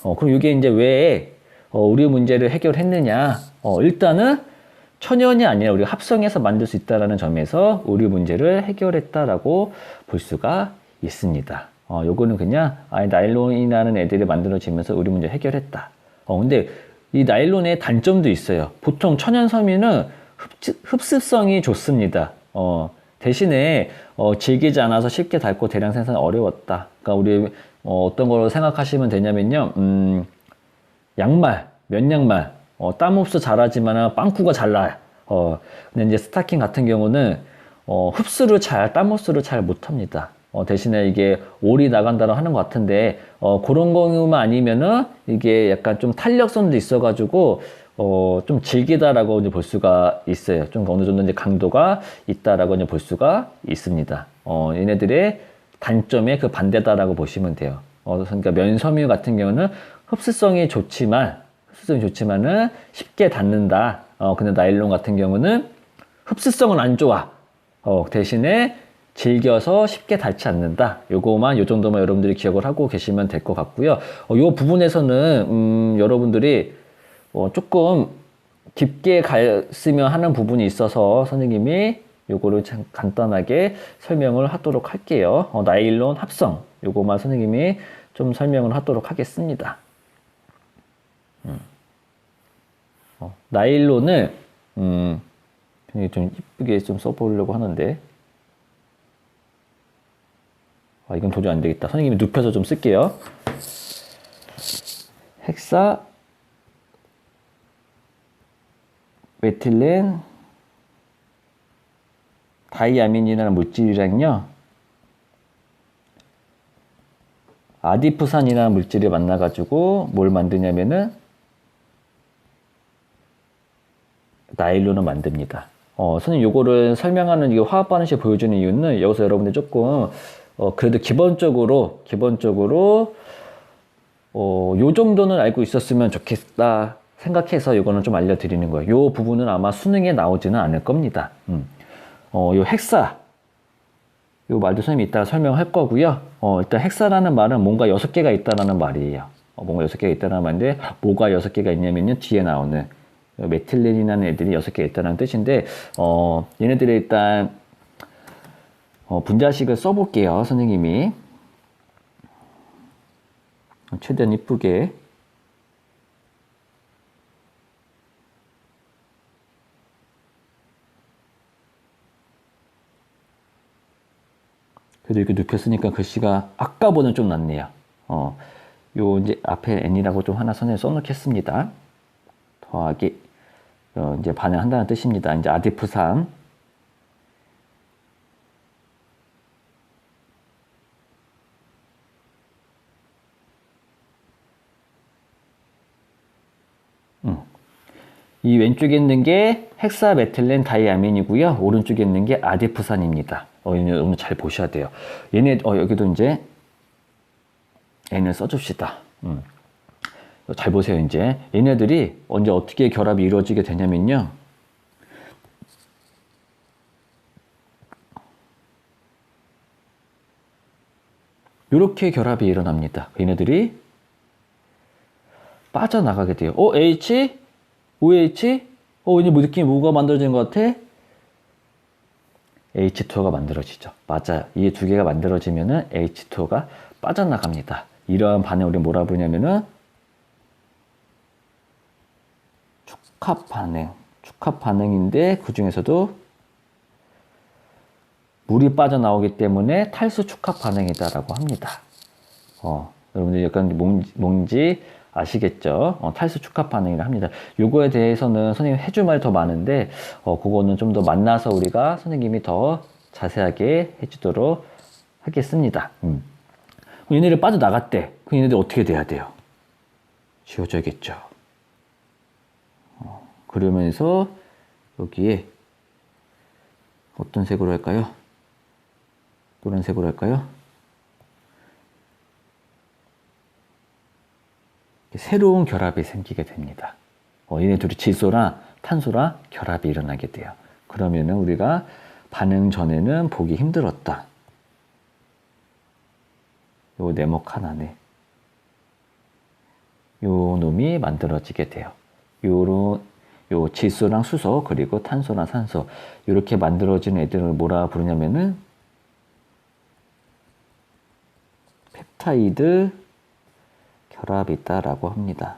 그럼 이게 이제 왜 의류 문제를 해결했느냐? 일단은 천연이 아니라 우리가 합성해서 만들 수 있다라는 점에서 의류 문제를 해결했다라고 볼 수가 있습니다. 요거는 그냥 나일론이라는 애들이 만들어지면서 의류 문제 해결했다. 근데 이 나일론의 단점도 있어요. 보통 천연 섬유는 흡습성이 좋습니다. 대신에 질기지 않아서 쉽게 닳고 대량 생산이 어려웠다. 그러니까 우리 어떤 걸로 생각하시면 되냐면요. 양말, 면 양말, 땀 흡수 잘하지만 빵꾸가 잘 나요. 근데 이제 스타킹 같은 경우는 땀 흡수를 잘 못합니다. 대신에 이게 올이 나간다고 하는 것 같은데, 그런 경우만 아니면은 이게 약간 좀 탄력성도 있어가지고, 좀 질기다라고 이제 볼 수가 있어요. 좀 어느 정도 이제 강도가 있다라고 이제 볼 수가 있습니다. 얘네들의 단점의 그 반대다라고 보시면 돼요. 그러니까 면섬유 같은 경우는 흡수성이 좋지만은 쉽게 닿는다. 근데 나일론 같은 경우는 흡수성은 안 좋아. 대신에 질겨서 쉽게 닿지 않는다. 요 정도만 여러분들이 기억을 하고 계시면 될 것 같고요. 요 부분에서는, 여러분들이 조금 깊게 갔으면 하는 부분이 있어서 선생님이 요거를 참 간단하게 설명을 하도록 할게요. 나일론 합성. 요거만 선생님이 좀 설명을 하도록 하겠습니다. 나일론을, 좀 이쁘게 좀 써보려고 하는데, 이건 도저히 안 되겠다. 선생님이 눕혀서 좀 쓸게요. 헥사 메틸렌 다이아민이라는 물질이랑요, 아디프산이라는 물질이 만나가지고 뭘 만드냐면은 나일론을 만듭니다. 선생님 요거를 설명하는 이게 화학 반응식 보여주는 이유는 여기서 여러분들 조금 그래도 기본적으로 요 정도는 알고 있었으면 좋겠다 생각해서 이거는 좀 알려드리는 거예요. 요 부분은 아마 수능에 나오지는 않을 겁니다. 요 헥사 요 말도 선생님이 이따가 설명할 거고요. 일단 헥사라는 말은 뭔가 6개가 있다라는 말이에요. 뭔가 6개가 있다는 말인데 뭐가 6개가 있냐면요, 뒤에 나오는 메틸렌이라는 애들이 6개가 있다는 뜻인데, 얘네들이 일단 분자식을 써볼게요. 선생님이 최대한 이쁘게. 그래도 이렇게 눕혔으니까 글씨가 아까보다는 좀 낫네요. 요 이제 앞에 n이라고 좀 하나 선에 써놓겠습니다. 더하기 이제 반응한다는 뜻입니다. 이제 아디프산 이 왼쪽에 있는 게 헥사메틸렌 다이아민이고요. 오른쪽에 있는 게 아디프산입니다. 오늘 잘 보셔야 돼요. 얘네 여기도 이제 n을 써줍시다. 잘 보세요. 이제 얘네들이 언제 어떻게 결합이 이루어지게 되냐면요, 이렇게 결합이 일어납니다. 얘네들이 빠져나가게 돼요. H, OH, 이제 뭐 느낌이 뭐가 만들어지는 것 같아? H2O가 만들어지죠. 맞아요. 이 두 개가 만들어지면은 H2O가 빠져나갑니다. 이러한 반응을 우리 뭐라 부르냐면은 축합 반응인데 그 중에서도 물이 빠져나오기 때문에 탈수 축합 반응이다라고 합니다. 여러분들 약간 뭔지 아시겠죠? 탈수 축합 반응이라 합니다. 요거에 대해서는 선생님 해줄 말이 더 많은데, 그거는 좀 더 만나서 우리가 선생님이 더 자세하게 해주도록 하겠습니다. 얘네를 빠져나갔대. 그럼 얘네들 어떻게 돼야 돼요? 지워져야겠죠. 그러면서 여기에 어떤 색으로 할까요? 노란색으로 할까요? 새로운 결합이 생기게 됩니다. 얘네 둘이 질소랑 탄소랑 결합이 일어나게 돼요. 그러면은 우리가 반응 전에는 보기 힘들었다. 요 네모 하나네. 요 놈이 만들어지게 돼요. 요 질소랑 수소 그리고 탄소랑 산소 이렇게 만들어진 애들을 뭐라 부르냐면은 펩타이드 결합이다라고 합니다.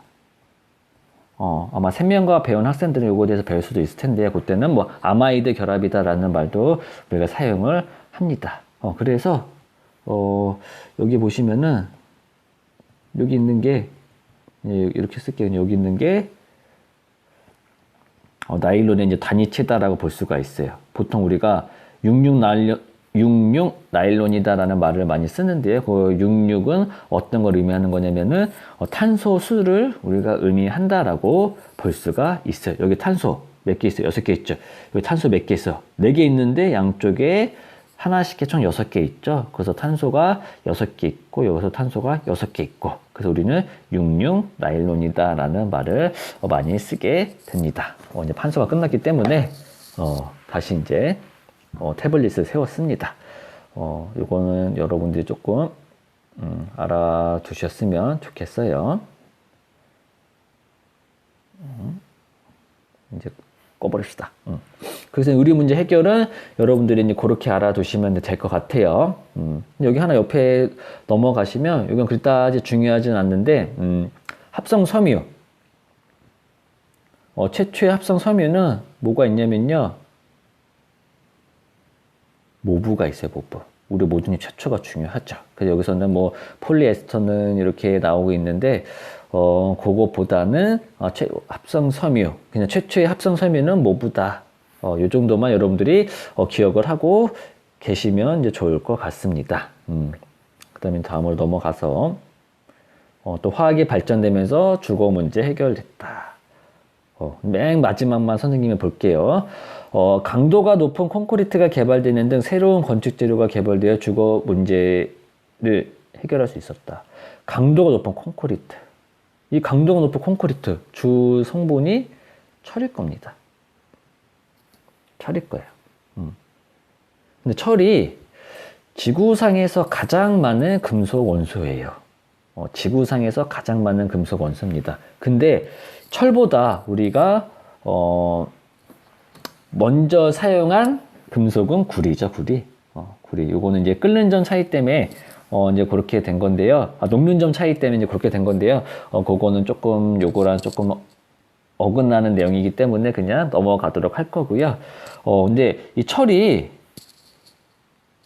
아마 생명과학 배운 학생들은 요거에 대해서 배울 수도 있을 텐데, 그때는 뭐 아마이드 결합이다라는 말도 우리가 사용을 합니다. 그래서 여기 보시면은 여기 있는 게 이렇게 쓸게요. 여기 있는 게 나일론의 이제 단위체다라고 볼 수가 있어요. 보통 우리가 66 나일론이다라는 말을 많이 쓰는데요. 그 66은 어떤 걸 의미하는 거냐면은 탄소 수를 우리가 의미한다라고 볼 수가 있어요. 여기 탄소 몇 개 있어요? 6개 있죠. 여기 탄소 몇 개 있어요? 4개 있는데 양쪽에 하나씩 총 6개 있죠. 그래서 탄소가 6개 있고 여기서 탄소가 6개 있고 그래서 우리는 66 나일론이다 라는 말을 많이 쓰게 됩니다. 이제 판서가 끝났기 때문에 다시 이제 태블릿을 세웠습니다. 요거는 여러분들이 조금 알아두셨으면 좋겠어요. 이제 꺼버립시다. 그래서 우리 문제 해결은 여러분들이 이제 그렇게 알아두시면 될 것 같아요. 여기 하나 옆에 넘어가시면 이건 그다지 중요하진 않는데 합성 섬유. 최초의 합성 섬유는 뭐가 있냐면요. 모브가 있어요, 모브. 우리 모든이 최초가 중요하죠. 그래서 여기서는 뭐 폴리에스터는 이렇게 나오고 있는데 그거보다는 합성 섬유, 그냥 최초의 합성 섬유는 모브다. 요 정도만 여러분들이 기억을 하고 계시면 이제 좋을 것 같습니다. 그 다음에 다음으로 넘어가서 또 화학이 발전되면서 주거 문제 해결됐다. 맨 마지막만 선생님이 볼게요. 강도가 높은 콘크리트가 개발되는 등 새로운 건축 재료가 개발되어 주거 문제를 해결할 수 있었다. 강도가 높은 콘크리트. 이 강도가 높은 콘크리트 주 성분이 철일 겁니다. 철일 거예요. 근데 철이 지구상에서 가장 많은 금속 원소예요. 지구상에서 가장 많은 금속 원소입니다. 근데 철보다 우리가 먼저 사용한 금속은 구리죠, 구리. 구리. 요거는 이제 끓는 점 차이 때문에 이제 그렇게 된 건데요. 녹는 점 차이 때문에 이제 그렇게 된 건데요. 그거는 조금 요거랑 조금 어긋나는 내용이기 때문에 그냥 넘어가도록 할 거고요. 근데 이 철이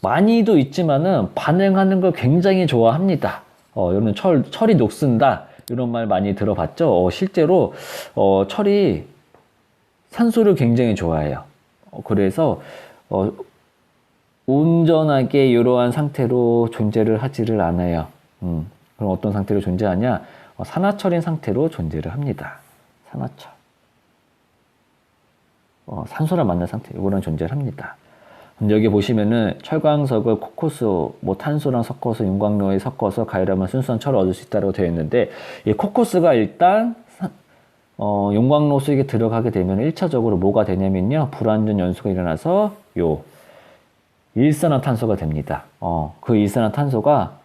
많이도 있지만은 반응하는 걸 굉장히 좋아합니다. 여러분 철이 녹슨다 이런 말 많이 들어봤죠? 실제로 철이 산소를 굉장히 좋아해요. 그래서 온전하게 이러한 상태로 존재를 하지를 않아요. 그럼 어떤 상태로 존재하냐? 산화철인 상태로 존재를 합니다. 산화철. 산소를 만난 상태, 이거랑 존재를 합니다. 여기 보시면은 철광석을 코코스, 탄소랑 섞어서 윤광로에 섞어서 가열하면 순수한 철을 얻을 수 있다고 되어 있는데, 이 코코스가 일단 윤광로 속에 들어가게 되면 1차적으로 뭐가 되냐면요, 불완전 연소가 일어나서 일산화탄소가 됩니다. 그 일산화탄소가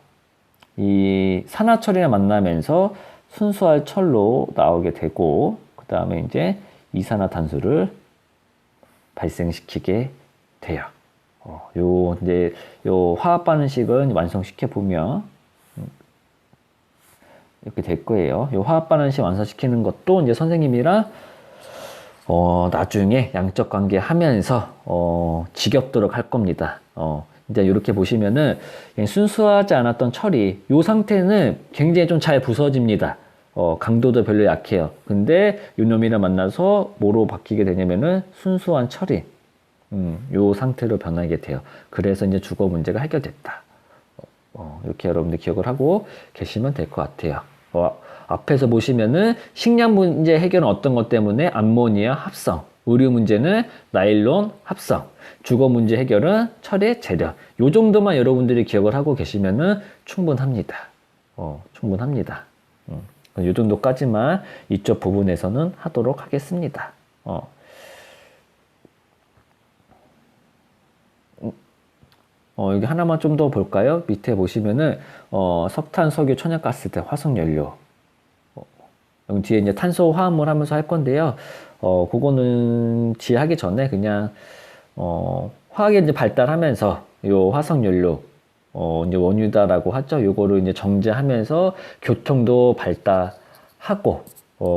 이 산화철이랑 만나면서 순수한 철로 나오게 되고, 그 다음에 이제 이산화탄소를 발생시키게 돼요. 이제 화학 반응식은 완성시켜 보면 이렇게 될 거예요. 요 화학 반응식 완성시키는 것도 이제 선생님이랑 나중에 양적 관계 하면서 지겹도록 할 겁니다. 이제 이렇게 보시면은 순수하지 않았던 철이 요 상태는 굉장히 좀 잘 부서집니다. 강도도 별로 약해요. 근데 요놈이랑 만나서 뭐로 바뀌게 되냐면은 순수한 철이 요 상태로 변하게 돼요. 그래서 이제 주거 문제가 해결됐다. 이렇게 여러분들 기억을 하고 계시면 될 것 같아요. 앞에서 보시면은 식량 문제 해결은 어떤 것 때문에 암모니아 합성, 의류 문제는 나일론 합성, 주거 문제 해결은 철의 재련. 요 정도만 여러분들이 기억을 하고 계시면은 충분합니다. 충분합니다. 요 정도까지만 이쪽 부분에서는 하도록 하겠습니다. 여기 하나만 좀 더 볼까요? 밑에 보시면은 석탄, 석유, 천연가스들, 화석연료. 여기 뒤에 이제 탄소 화합물 하면서 할 건데요. 그거는 지하기 전에 그냥 화학이 이제 발달하면서 요 화석연료 이제 원유다라고 하죠. 요거를 이제 정제하면서 교통도 발달하고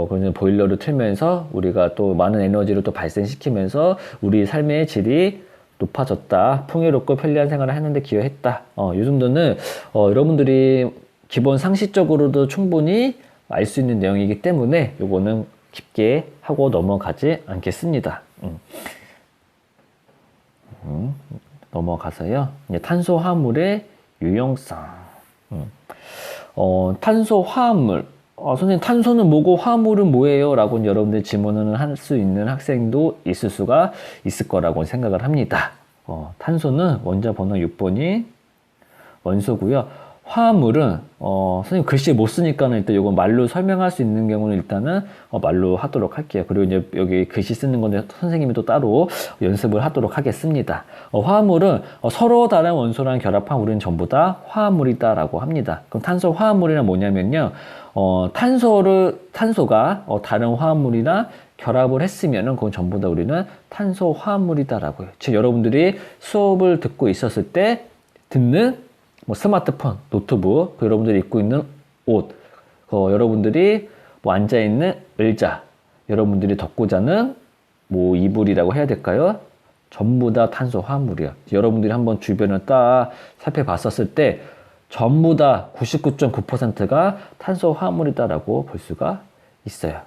그냥 보일러를 틀면서 우리가 또 많은 에너지를 또 발생시키면서 우리 삶의 질이 높아졌다. 풍요롭고 편리한 생활을 하는데 기여했다. 이 정도는 여러분들이 기본 상식적으로도 충분히 알 수 있는 내용이기 때문에 요거는 깊게 하고 넘어가지 않겠습니다. 넘어가서요. 이제 탄소 화물의 유용성. 탄소 화물. 선생님, 탄소는 뭐고 화물은 뭐예요? 라고 여러분들 질문을 할 수 있는 학생도 있을 수가 있을 거라고 생각을 합니다. 탄소는 원자 번호 6번이 원소고요. 화합물은 선생님 글씨 못 쓰니까는 일단 이거 말로 설명할 수 있는 경우는 일단은 말로 하도록 할게요. 그리고 이제 여기 글씨 쓰는 건데 선생님이 또 따로 연습을 하도록 하겠습니다. 화합물은 서로 다른 원소랑 결합한 우리는 전부 다 화합물이다라고 합니다. 그럼 탄소 화합물이란 뭐냐면요. 탄소가 다른 화합물이랑 결합을 했으면은 그건 전부 다 우리는 탄소 화합물이다라고요. 즉 여러분들이 수업을 듣고 있었을 때 듣는 뭐 스마트폰, 노트북, 여러분들이 입고 있는 옷, 여러분들이 뭐 앉아있는 의자, 여러분들이 덮고 자는 뭐 이불이라고 해야 될까요? 전부 다 탄소 화합물이야. 여러분들이 한번 주변을 딱 살펴봤었을 때 전부 다 99.9%가 탄소 화합물이다라고 볼 수가 있어요.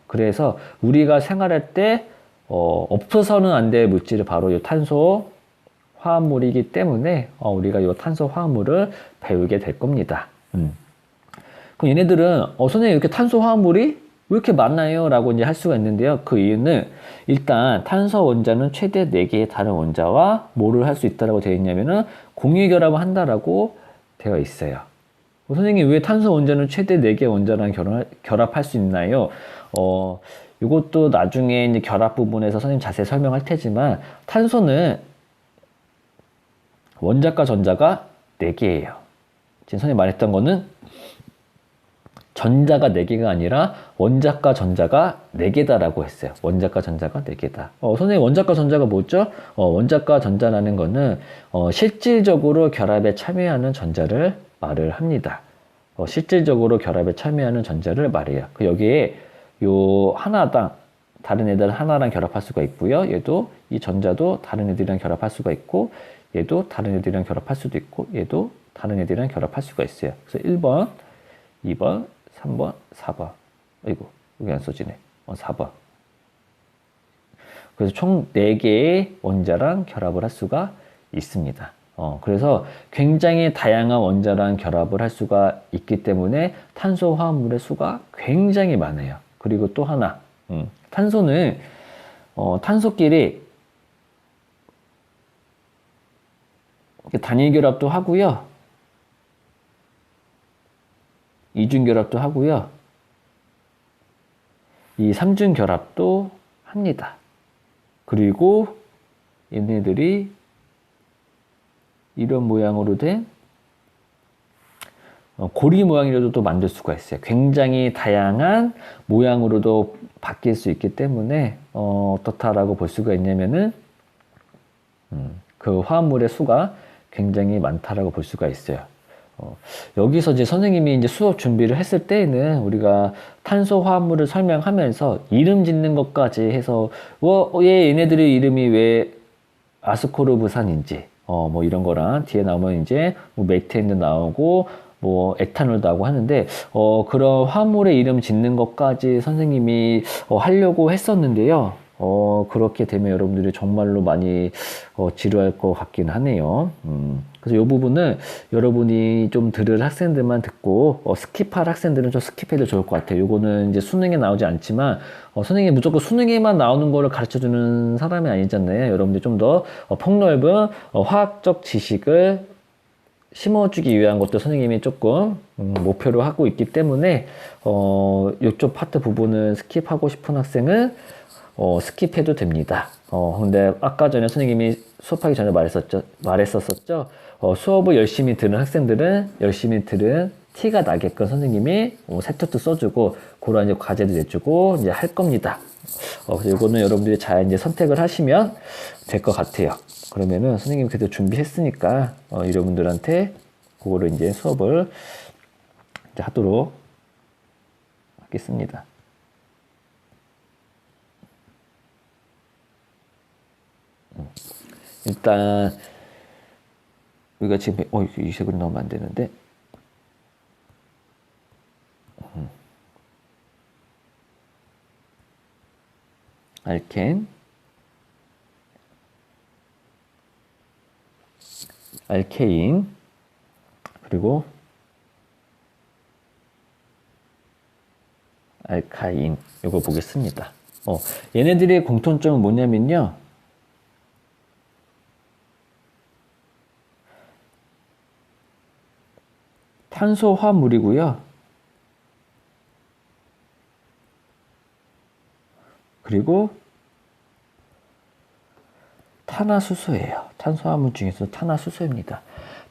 그래서 우리가 생활할 때 없어서는 안 될 물질이 바로 이 탄소 화합물이기 때문에 우리가 이 탄소 화합물을 배우게 될 겁니다. 그럼 얘네들은 선생님 이렇게 탄소 화합물이 왜 이렇게 많나요? 라고 이제 할 수가 있는데요. 그 이유는 일단 탄소 원자는 최대 4개의 다른 원자와 뭐를 할 수 있다라고 되어 있냐면은 공유 결합을 한다라고 되어 있어요. 선생님 왜 탄소 원자는 최대 4개의 원자랑 결합할 수 있나요? 이것도 나중에 이제 결합 부분에서 선생님 자세히 설명할 테지만 탄소는 원자과 전자가 4개예요. 지금 선생님 말했던 거는 전자가 4개가 아니라 원자과 전자가 4개다라고 했어요. 원자과 전자가 4개다. 선생님 원자과 전자가 뭐죠? 원자과 전자라는 거는 실질적으로 결합에 참여하는 전자를 말을 합니다. 실질적으로 결합에 참여하는 전자를 말해요. 여기에 요 하나당 다른 애들 하나랑 결합할 수가 있고요. 얘도 이 전자도 다른 애들이랑 결합할 수가 있고 얘도 다른 애들이랑 결합할 수도 있고 얘도 다른 애들이랑 결합할 수가 있어요. 그래서 1번, 2번, 3번, 4번. 아이고 여기 안 써지네. 4번. 그래서 총 4개의 원자랑 결합을 할 수가 있습니다. 그래서 굉장히 다양한 원자랑 결합을 할 수가 있기 때문에 탄소 화합물의 수가 굉장히 많아요. 그리고 또 하나, 탄소는 탄소끼리 단일 결합도 하고요. 이중 결합도 하고요. 이 삼중 결합도 합니다. 그리고 얘네들이 이런 모양으로 된 고리 모양이라도 또 만들 수가 있어요. 굉장히 다양한 모양으로도 바뀔 수 있기 때문에 어떻다라고 볼 수가 있냐면은 그 화합물의 수가 굉장히 많다라고 볼 수가 있어요. 여기서 이제 선생님이 이제 수업 준비를 했을 때에는 우리가 탄소 화합물을 설명하면서 이름 짓는 것까지 해서 얘네들의 이름이 왜 아스코르브산인지 뭐 이런 거랑 뒤에 나오면 이제 뭐 메테인도 나오고 뭐 에탄올도 하고 하는데 그런 화물의 이름 짓는 것까지 선생님이 하려고 했었는데요. 그렇게 되면 여러분들이 정말로 많이 지루할 것 같긴 하네요. 그래서 이 부분은 여러분이 좀 들을 학생들만 듣고 스킵할 학생들은 좀 스킵해도 좋을 것 같아요. 요거는 이제 수능에 나오지 않지만 선생님이 무조건 수능에만 나오는 거를 가르쳐주는 사람이 아니잖아요. 여러분들이 좀 더 폭넓은 화학적 지식을 심어주기 위한 것도 선생님이 조금 목표로 하고 있기 때문에 이쪽 파트 부분을 스킵하고 싶은 학생은 스킵해도 됩니다. 근데 아까 전에 선생님이 수업하기 전에 말했었죠. 수업을 열심히 들은 학생들은 열심히 들은 티가 나게끔 선생님이 세트도 써주고 그런 이제 과제도 내주고 이제 할 겁니다. 그래서 이거는 여러분들이 잘 이제 선택을 하시면 될 것 같아요. 그러면은 선생님이 그래도 준비했으니까 여러분들한테 그거를 이제 수업을 이제 하도록 하겠습니다. 일단 우리가 지금 이 색으로 넣으면 안 되는데 알켄, 알케인, 그리고 알카인. 이거 보겠습니다. 얘네들의 공통점은 뭐냐면요. 탄소 화물이고요. 그리고 탄화수소예요. 탄소화물 중에서 탄화수소입니다.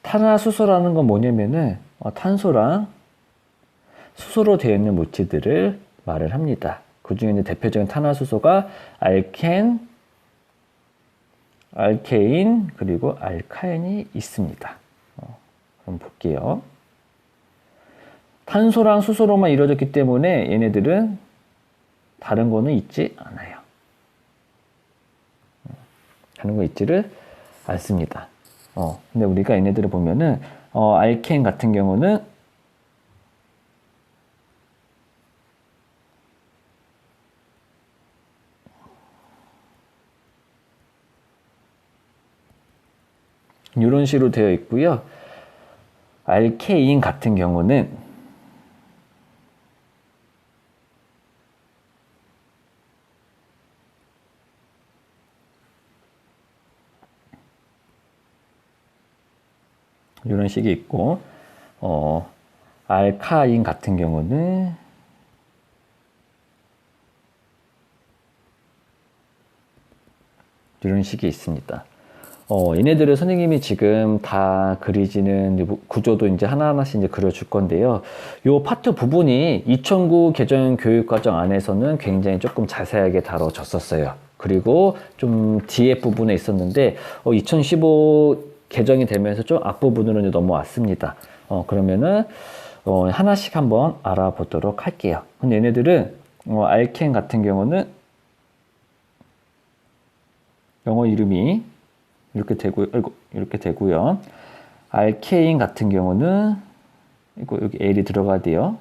탄화수소라는 건 뭐냐면은 탄소랑 수소로 되어 있는 물질들을 말을 합니다. 그 중에 이제 대표적인 탄화수소가 알켄, 알케인, 그리고 알카인이 있습니다. 그럼 볼게요. 탄소랑 수소로만 이루어졌기 때문에 얘네들은 다른 거는 있지 않아요. 다른 거 있지를 않습니다. 근데 우리가 얘네들을 보면은, 알켄 같은 경우는 이런 식으로 되어 있고요. 알케인 같은 경우는 이런 식이 있고, 알카인 같은 경우는 이런 식이 있습니다. 얘네들을 선생님이 지금 다 그리지는 구조도 이제 하나하나씩 이제 그려줄 건데요. 요 파트 부분이 2009 개정 교육과정 안에서는 굉장히 조금 자세하게 다뤄졌었어요. 그리고 좀 뒤에 부분에 있었는데, 2015 개정이 되면서 좀 앞부분으로 이제 넘어왔습니다. 그러면은, 하나씩 한번 알아보도록 할게요. 근데 얘네들은, 알켄 같은 경우는 영어 이름이 이렇게 되고요. 이렇게 되고요. 알케인 같은 경우는 여기 L이 들어가야 돼요.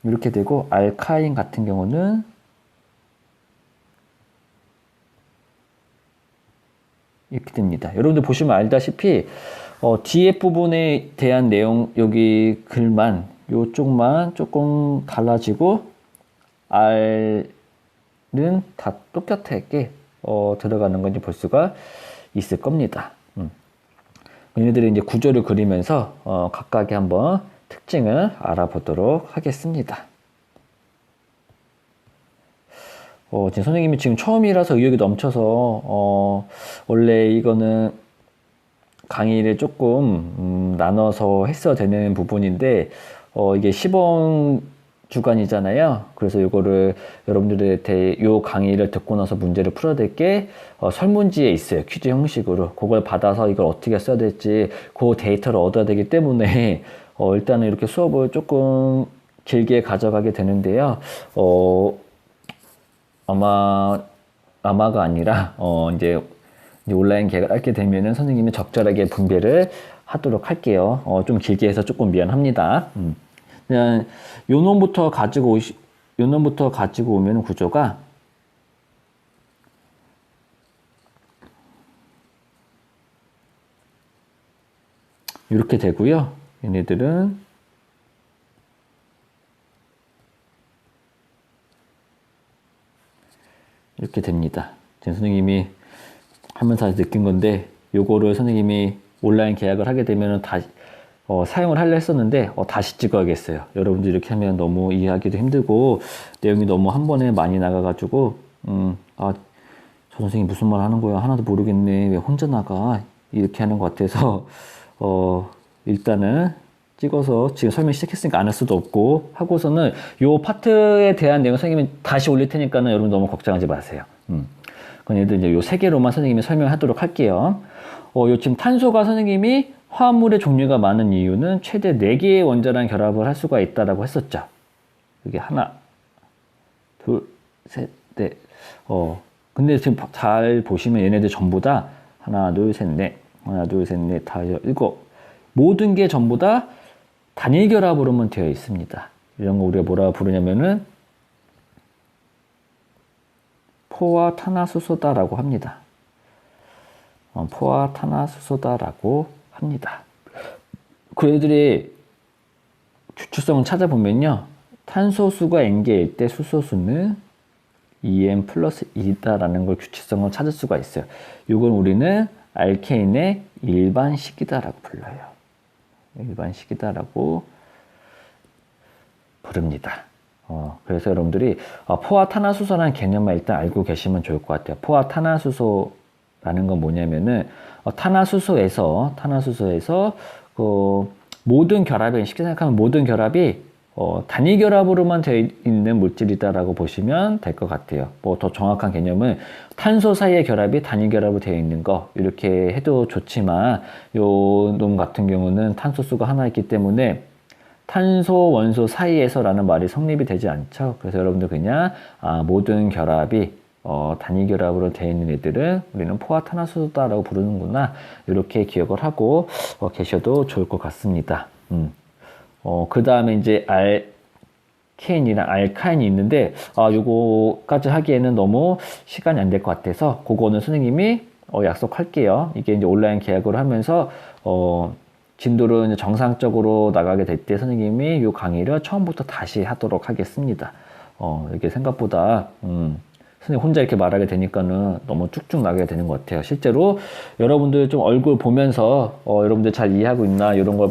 이렇게 되고, 알카인 같은 경우는 이렇게 됩니다. 여러분들 보시면 알다시피 뒤에 부분에 대한 내용, 여기 글만 요쪽만 조금 달라지고 R은 다 똑같게 들어가는 건지 볼 수가 있을 겁니다. 얘네들이 이제 구조를 그리면서 각각의 한번 특징을 알아보도록 하겠습니다. 지금 선생님이 지금 처음이라서 의욕이 넘쳐서 원래 이거는 강의를 조금 나눠서 했어야 되는 부분인데 이게 시범 주간이잖아요. 그래서 이거를 여러분들한테 요 강의를 듣고 나서 문제를 풀어야 될 게 설문지에 있어요. 퀴즈 형식으로. 그걸 받아서 이걸 어떻게 써야 될지 그 데이터를 얻어야 되기 때문에 일단은 이렇게 수업을 조금 길게 가져가게 되는데요. 아마가 아니라 이제 온라인 계약을 하게 되면은 선생님이 적절하게 분배를 하도록 할게요. 좀 길게 해서 조금 미안합니다. 그냥 요 놈부터 가지고 오면 구조가 이렇게 되고요. 얘네들은 이렇게 됩니다. 지금 선생님이 하면서 느낀 건데, 요거를 선생님이 온라인 계약을 하게 되면 다시 사용을 하려 했었는데 다시 찍어야겠어요. 여러분들 이렇게 하면 너무 이해하기도 힘들고 내용이 너무 한 번에 많이 나가가지고 저 선생님 무슨 말 하는 거야 하나도 모르겠네, 왜 혼자 나가, 이렇게 하는 것 같아서 일단은 찍어서 지금 설명 시작했으니까 안 할 수도 없고 하고서는 요 파트에 대한 내용 선생님이 다시 올릴 테니까는 여러분 너무 걱정하지 마세요. 그럼 얘들 이제 요 세 개로만 선생님이 설명하도록 할게요. 요 지금 탄소가 선생님이 화합물의 종류가 많은 이유는 최대 4개의 원자랑 결합을 할 수가 있다라고 했었죠. 여기 하나, 둘, 셋, 넷. 근데 지금 잘 보시면 얘네들 전부 다 하나, 둘, 셋, 넷, 하나, 둘, 셋, 넷, 다, 일곱. 모든 게 전부 다 단일 결합으로만 되어 있습니다. 이런 거 우리가 뭐라 부르냐면은 포화탄화수소다라고 합니다. 포화탄화수소다라고 합니다. 그 애들이 주출성을 찾아보면요. 탄소수가 N개일 때 수소수는 EN 플러스 2다라는 걸 주출성을 찾을 수가 있어요. 이건 우리는 알케인의 일반식이다라고 불러요. 일반식이다라고 부릅니다. 그래서 여러분들이 포화탄화수소라는 개념만 일단 알고 계시면 좋을 것 같아요. 포화탄화수소라는 건 뭐냐면은 탄화수소에서 그 모든 결합이 쉽게 생각하면 모든 결합이 단위 결합으로만 되어 있는 물질이다라고 보시면 될 것 같아요. 뭐 더 정확한 개념은 탄소 사이의 결합이 단위 결합으로 되어 있는 거 이렇게 해도 좋지만 요 놈 같은 경우는 탄소수가 하나 있기 때문에 탄소 원소 사이에서라는 말이 성립이 되지 않죠. 그래서 여러분들 그냥 모든 결합이 단위 결합으로 되어 있는 애들은 우리는 포화탄화수소다라고 부르는구나 이렇게 기억을 하고 계셔도 좋을 것 같습니다. 그 다음에 이제 알케인이랑 알카인이 있는데 요거까지 하기에는 너무 시간이 안 될 것 같아서 그거는 선생님이 약속할게요. 이게 이제 온라인 계약을 하면서 진도를 이제 정상적으로 나가게 될 때 선생님이 요 강의를 처음부터 다시 하도록 하겠습니다. 이게 생각보다 선생님 혼자 이렇게 말하게 되니까는 너무 쭉쭉 나가게 되는 것 같아요. 실제로 여러분들 좀 얼굴 보면서 여러분들 잘 이해하고 있나 이런 걸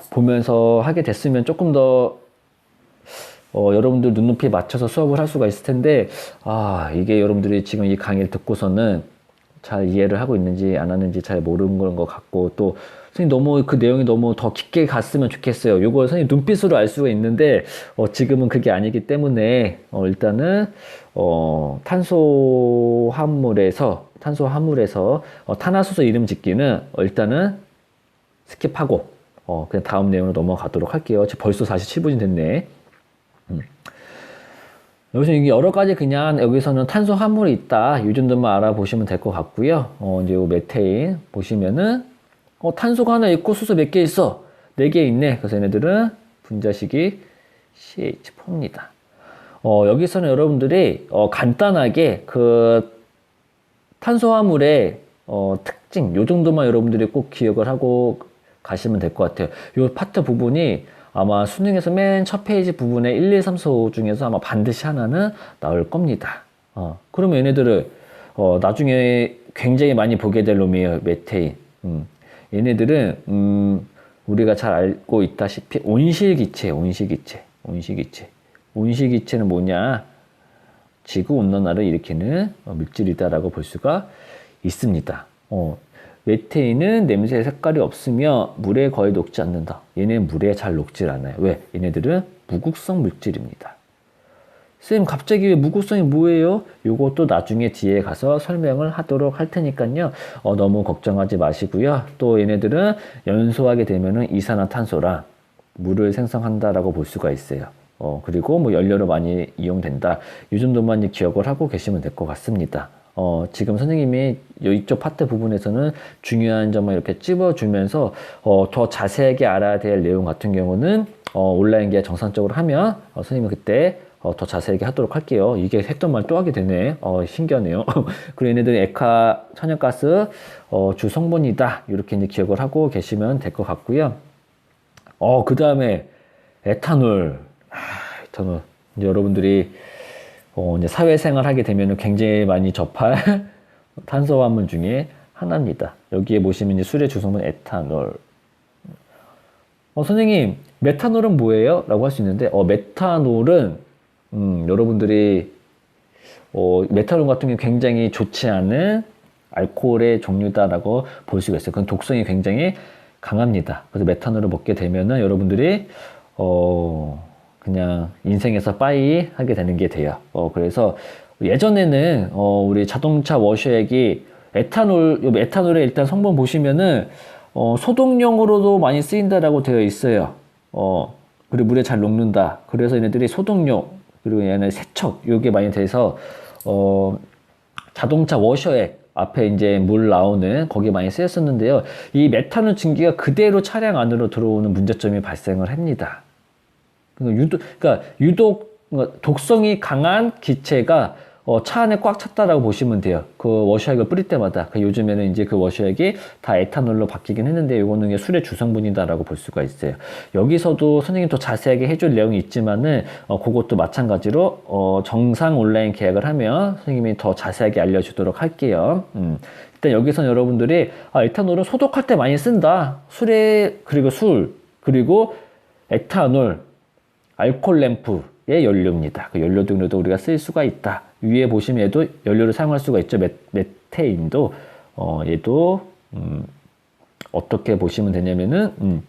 보면서 하게 됐으면 조금 더 여러분들 눈높이에 맞춰서 수업을 할 수가 있을 텐데 이게 여러분들이 지금 이 강의를 듣고서는 잘 이해를 하고 있는지 안 하는지 잘 모르는 것 같고 또 선생님 너무 그 내용이 너무 더 깊게 갔으면 좋겠어요. 요걸 선생님 눈빛으로 알 수가 있는데 지금은 그게 아니기 때문에 일단은 탄소 화물에서 탄화수소 이름 짓기는 일단은 스킵하고 그냥 다음 내용으로 넘어가도록 할게요. 벌써 47분이 됐네. 여기서 이게 여러 가지 그냥 여기서는 탄소 화물이 있다. 이 정도만 알아보시면 될 것 같고요. 이제 요 메테인 보시면은 탄소가 하나 있고 수소 몇 개 있어? 4개 있네. 그래서 얘네들은 분자식이 CH4입니다. 여기서는 여러분들이 간단하게 그 탄소화물의 특징 요 정도만 여러분들이 꼭 기억을 하고 가시면 될 것 같아요. 요 파트 부분이 아마 수능에서 맨 첫 페이지 부분에 1, 2, 3, 4, 5 중에서 아마 반드시 하나는 나올 겁니다. 그러면 얘네들을 나중에 굉장히 많이 보게 될 놈이에요. 메테인. 얘네들은 우리가 잘 알고 있다시피 온실기체는 뭐냐? 지구온난화를 일으키는 물질이다라고 볼 수가 있습니다. 메테인은 냄새 색깔이 없으며 물에 거의 녹지 않는다. 얘네는 물에 잘 녹질 않아요. 왜? 얘네들은 무극성 물질입니다. 선생님 갑자기 왜 무극성이 뭐예요? 요것도 나중에 뒤에 가서 설명을 하도록 할 테니까요. 너무 걱정하지 마시고요. 또 얘네들은 연소하게 되면은 이산화탄소랑 물을 생성한다라고 볼 수가 있어요. 그리고 뭐 연료로 많이 이용된다. 이 정도만 기억을 하고 계시면 될 것 같습니다. 지금 선생님이 이쪽 파트 부분에서는 중요한 점을 이렇게 찝어주면서 더 자세하게 알아야 될 내용 같은 경우는 온라인 계약 정상적으로 하면 선생님이 그때 더 자세하게 하도록 할게요. 이게 했던 말 또 하게 되네. 신기하네요. 그리고 얘네들은 액화 천연가스 주 성분이다. 이렇게 이제 기억을 하고 계시면 될 것 같고요. 그 다음에 에탄올. 에탄올. 이제 여러분들이 이제 사회생활 하게 되면 굉장히 많이 접할 탄소화물 중에 하나입니다. 여기에 보시면 이제 술의 주성분 에탄올. 선생님, 메탄올은 뭐예요? 라고 할 수 있는데, 메탄올은, 여러분들이, 메탄올 같은 경우 굉장히 좋지 않은 알코올의 종류다라고 볼 수가 있어요. 그건 독성이 굉장히 강합니다. 그래서 메탄올을 먹게 되면은 여러분들이, 그냥 인생에서 빠이 하게 되는 게 돼요. 그래서 예전에는 우리 자동차 워셔액이 에탄올의 일단 성분 보시면은 소독용으로도 많이 쓰인다라고 되어 있어요. 그리고 물에 잘 녹는다. 그래서 얘네들이 소독용 그리고 얘네 세척 요게 많이 돼서 자동차 워셔액 앞에 이제 물 나오는 거기 많이 쓰였었는데요. 이 메탄올 증기가 그대로 차량 안으로 들어오는 문제점이 발생을 합니다. 그러니까 유독 독성이 강한 기체가 차 안에 꽉 찼다라고 보시면 돼요. 그 워셔액을 뿌릴 때마다. 요즘에는 이제 그 워셔액이 다 에탄올로 바뀌긴 했는데, 이거는 그냥 술의 주성분이다라고 볼 수가 있어요. 여기서도 선생님 더 자세하게 해줄 내용이 있지만은, 그것도 마찬가지로, 정상 온라인 계약을 하면 선생님이 더 자세하게 알려주도록 할게요. 일단 여기서는 여러분들이, 에탄올은 소독할 때 많이 쓴다. 그리고 그리고 에탄올, 알코올 램프의 연료입니다. 그 연료 등으로도 우리가 쓸 수가 있다. 위에 보시면 얘도 연료를 사용할 수가 있죠. 메테인도 얘도 어떻게 보시면 되냐면은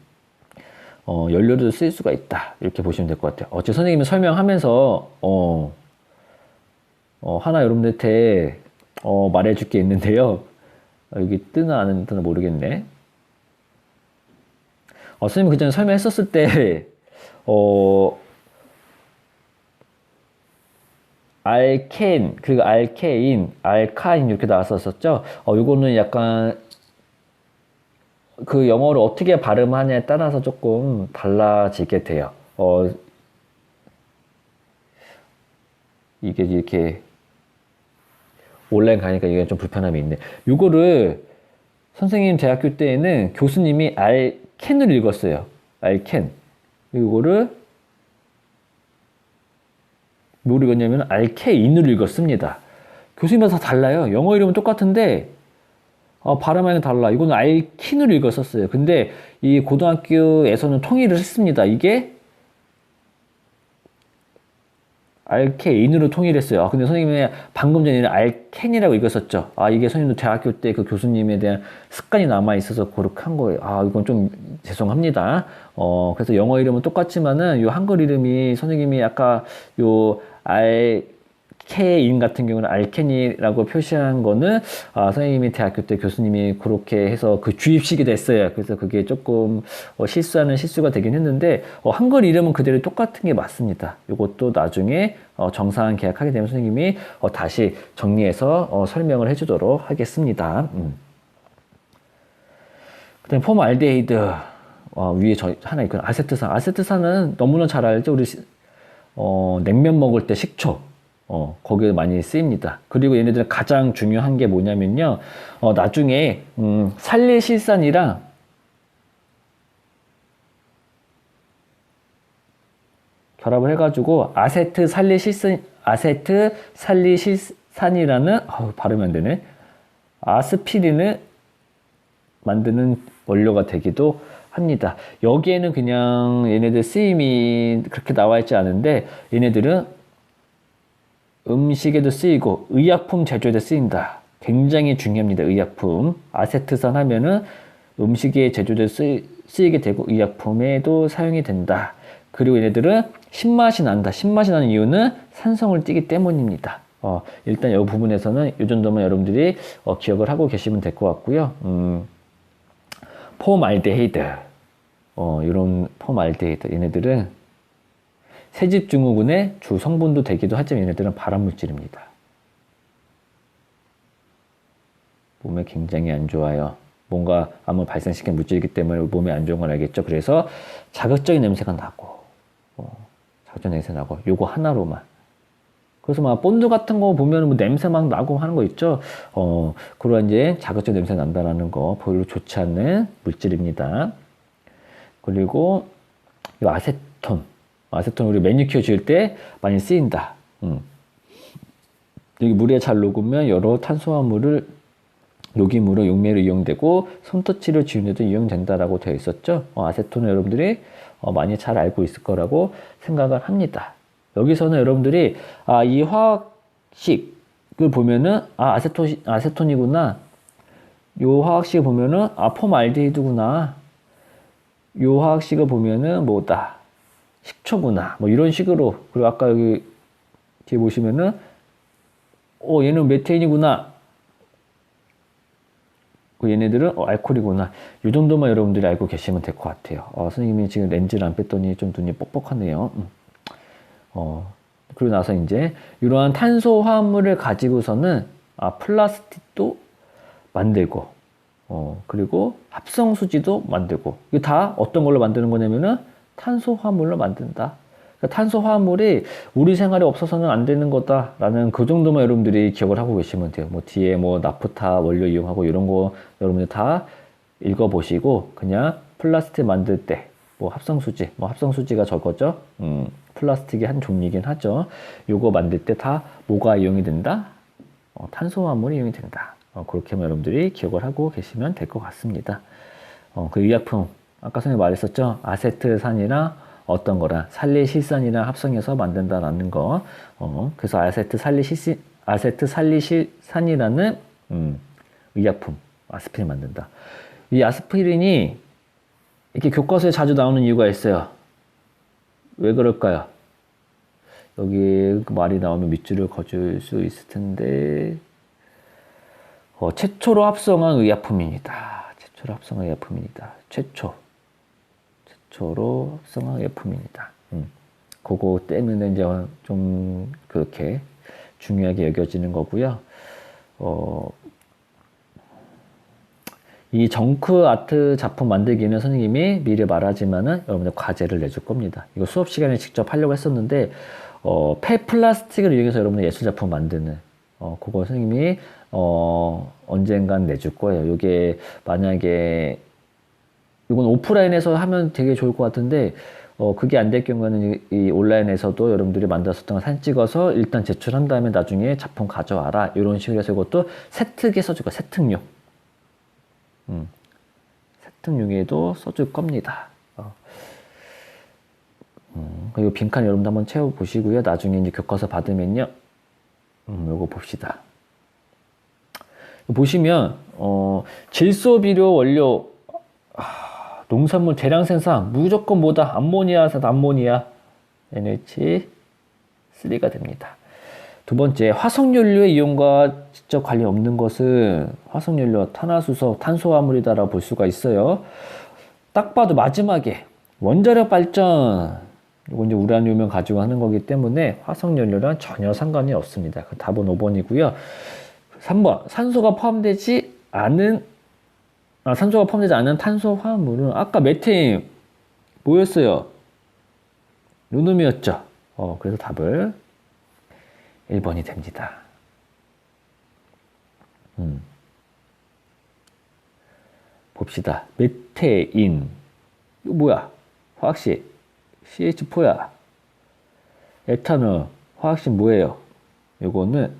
연료를 쓸 수가 있다. 이렇게 보시면 될 것 같아요. 어째 선생님이 설명하면서 하나 여러분들한테 말해줄 게 있는데요. 여기 뜨나 안 뜨나 모르겠네. 선생님이 그전에 설명했었을 때 알켄, 그리고 알케인, 알카인 이렇게 나왔었죠. 요거는 약간 그 영어를 어떻게 발음하냐에 따라서 조금 달라지게 돼요. 이게 이렇게 온라인 가니까 이게 좀 불편함이 있네. 요거를 선생님 대학교 때에는 교수님이 알켄을 읽었어요. 알켄. 요거를 뭘 읽었냐면 알케인을 읽었습니다. 교수님마다 다 달라요. 영어 이름은 똑같은데 발음하기가 달라. 이거는 알킨을 읽었었어요. 근데 이 고등학교에서는 통일을 했습니다. 이게 알케인으로 통일했어요. 근데 선생님이 방금 전에 알켄이라고 읽었었죠. 이게 선생님도 대학교 때 그 교수님에 대한 습관이 남아있어서 그렇게 한 거예요. 이건 좀 죄송합니다. 그래서 영어 이름은 똑같지만은 요 한글 이름이 선생님이 아까 요 알케인 같은 경우는 알케니라고 표시한 거는 선생님이 대학교 때 교수님이 그렇게 해서 그 주입식이 됐어요. 그래서 그게 조금 실수하는 실수가 되긴 했는데 한글 이름은 그대로 똑같은 게 맞습니다. 이것도 나중에 정상 계약하게 되면 선생님이 다시 정리해서 설명을 해주도록 하겠습니다. 그다음에 폼알데히드 위에 하나 있거든요. 아세트산. 아세트산은 너무나 잘 알죠. 우리 냉면 먹을 때 식초. 거기에 많이 쓰입니다. 그리고 얘네들은 가장 중요한 게 뭐냐면요. 나중에, 살리실산이랑 결합을 해가지고, 아세트살리실산이라는, 발음이 안 되네. 아스피린을 만드는 원료가 되기도 합니다. 여기에는 그냥 얘네들 쓰임이 그렇게 나와 있지 않은데, 얘네들은 음식에도 쓰이고 의약품 제조에도 쓰인다. 굉장히 중요합니다. 의약품. 아세트산 하면은 음식의 제조에 쓰이게 되고 의약품에도 사용이 된다. 그리고 얘네들은 신맛이 난다. 신맛이 나는 이유는 산성을 띠기 때문입니다. 일단 이 부분에서는 이 정도만 여러분들이 기억을 하고 계시면 될 것 같고요. 폼알데히드. 이런 폼알데히드. 얘네들은 새집증후군의 주 성분도 되기도 하지만 얘네들은 발암물질입니다. 몸에 굉장히 안 좋아요. 뭔가 암을 발생시키는 물질이기 때문에 몸에 안 좋은 건 알겠죠. 그래서 자극적인 냄새가 나고, 자극적인 냄새 나고, 요거 하나로만. 그래서 막 본드 같은 거 보면 뭐 냄새 막 나고 하는 거 있죠. 그런 이제 자극적인 냄새 난다라는 거 별로 좋지 않은 물질입니다. 그리고 이 아세톤 우리 매니큐어 지을 때 많이 쓰인다. 여기 물에 잘 녹으면 여러 탄수화물을 녹임으로 용매로 이용되고 솜터치를 지우는 데도 이용된다라고 되어 있었죠. 아세톤은 여러분들이 많이 잘 알고 있을 거라고 생각을 합니다. 여기서는 여러분들이 이 화학식을 보면은 아세톤이구나. 요 화학식을 보면은 폼알데히드구나. 요 화학식을 보면은 뭐다. 식초구나. 뭐 이런 식으로. 그리고 아까 여기 뒤에 보시면은 얘는 메테인이구나. 얘네들은 알코올이구나. 이 정도만 여러분들이 알고 계시면 될 것 같아요. 선생님이 지금 렌즈를 안 뺐더니 좀 눈이 뻑뻑하네요. 그리고 나서 이제 이러한 탄소 화합물을 가지고서는 플라스틱도 만들고 그리고 합성수지도 만들고 이거 다 어떤 걸로 만드는 거냐면은 탄소 화합물로 만든다. 그러니까 탄소화합물이 우리 생활에 없어서는 안 되는 거다라는 그 정도만 여러분들이 기억을 하고 계시면 돼요. 뭐 뒤에 뭐 나프타 원료 이용하고 이런 거 여러분들 다 읽어보시고 그냥 플라스틱 만들 때 뭐 합성수지, 뭐 합성수지가 저거죠. 플라스틱의 한 종류이긴 하죠. 요거 만들 때 다 뭐가 이용이 된다? 탄소화물이 이용이 된다. 그렇게만 여러분들이 기억을 하고 계시면 될 것 같습니다. 그 의약품 아까 선생님 말했었죠. 아세트산이랑 어떤 거랑 살리실산이랑 합성해서 만든다라는 거. 그래서 아세트살리실산이라는 의약품 아스피린 만든다. 이 아스피린이 이렇게 교과서에 자주 나오는 이유가 있어요. 왜 그럴까요? 여기 그 말이 나오면 밑줄을 그어줄 수 있을 텐데 최초로 합성한 의약품입니다. 최초로 합성한 의약품입니다. 최초로 합성한 의약품입니다. 그거 때문에 이제 좀 그렇게 중요하게 여겨지는 거고요. 이 정크 아트 작품 만들기는 선생님이 미리 말하지만은 여러분들 과제를 내줄 겁니다. 이거 수업 시간에 직접 하려고 했었는데 폐플라스틱을 이용해서 여러분들 예술 작품 만드는 그거 선생님이 언젠간 내줄 거예요. 이게 만약에 이건 오프라인에서 하면 되게 좋을 것 같은데 그게 안 될 경우에는 이 온라인에서도 여러분들이 만들었던 거 사진 찍어서 일단 제출한 다음에 나중에 작품 가져와라 이런 식으로 해서 이것도 세특에 써줄 거예요. 세특용. 세특용에도 써줄 겁니다. 그리고 빈칸 여러분도 한번 채워보시고요. 나중에 이제 교과서 받으면요. 요거 봅시다. 보시면, 질소비료 원료, 농산물 대량 생산, 무조건 뭐다? 암모니아, NH3가 됩니다. 두 번째, 화석연료의 이용과 직접 관련 없는 것은 화석연료, 탄화수소, 탄소화물이다라고 볼 수가 있어요. 딱 봐도 마지막에 원자력 발전, 이건 이제 우라늄을 가지고 하는 거기 때문에 화석연료랑 전혀 상관이 없습니다. 답은 5번이고요. 3번, 산소가 포함되지 않은 탄소화물은 아까 메테인 뭐였어요? 루눔이었죠. 그래서 답을 1번이 됩니다. 봅시다. 메테인. 이거 뭐야? 화학식. CH4야. 에탄올. 화학식 뭐예요? 이거는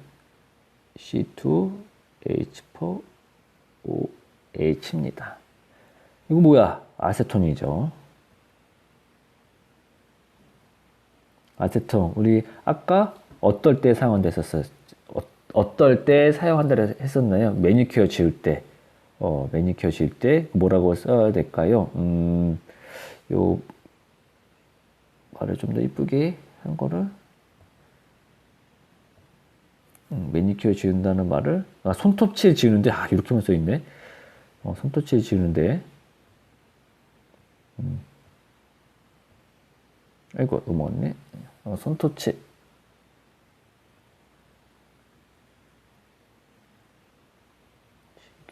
C2H4OH입니다. 이거 뭐야? 아세톤이죠. 아세톤. 우리 아까 어떨 때 사용한다 했었나요? 매니큐어 지울 때. 매니큐어 지울 때 뭐라고 써야 될까요? 요 말을 좀 더 이쁘게 한 거를 매니큐어 지운다는 말을 손톱칠 지우는데 이렇게만 써 있네. 손톱칠 지우는데 아이고 넘어갔네. 손톱칠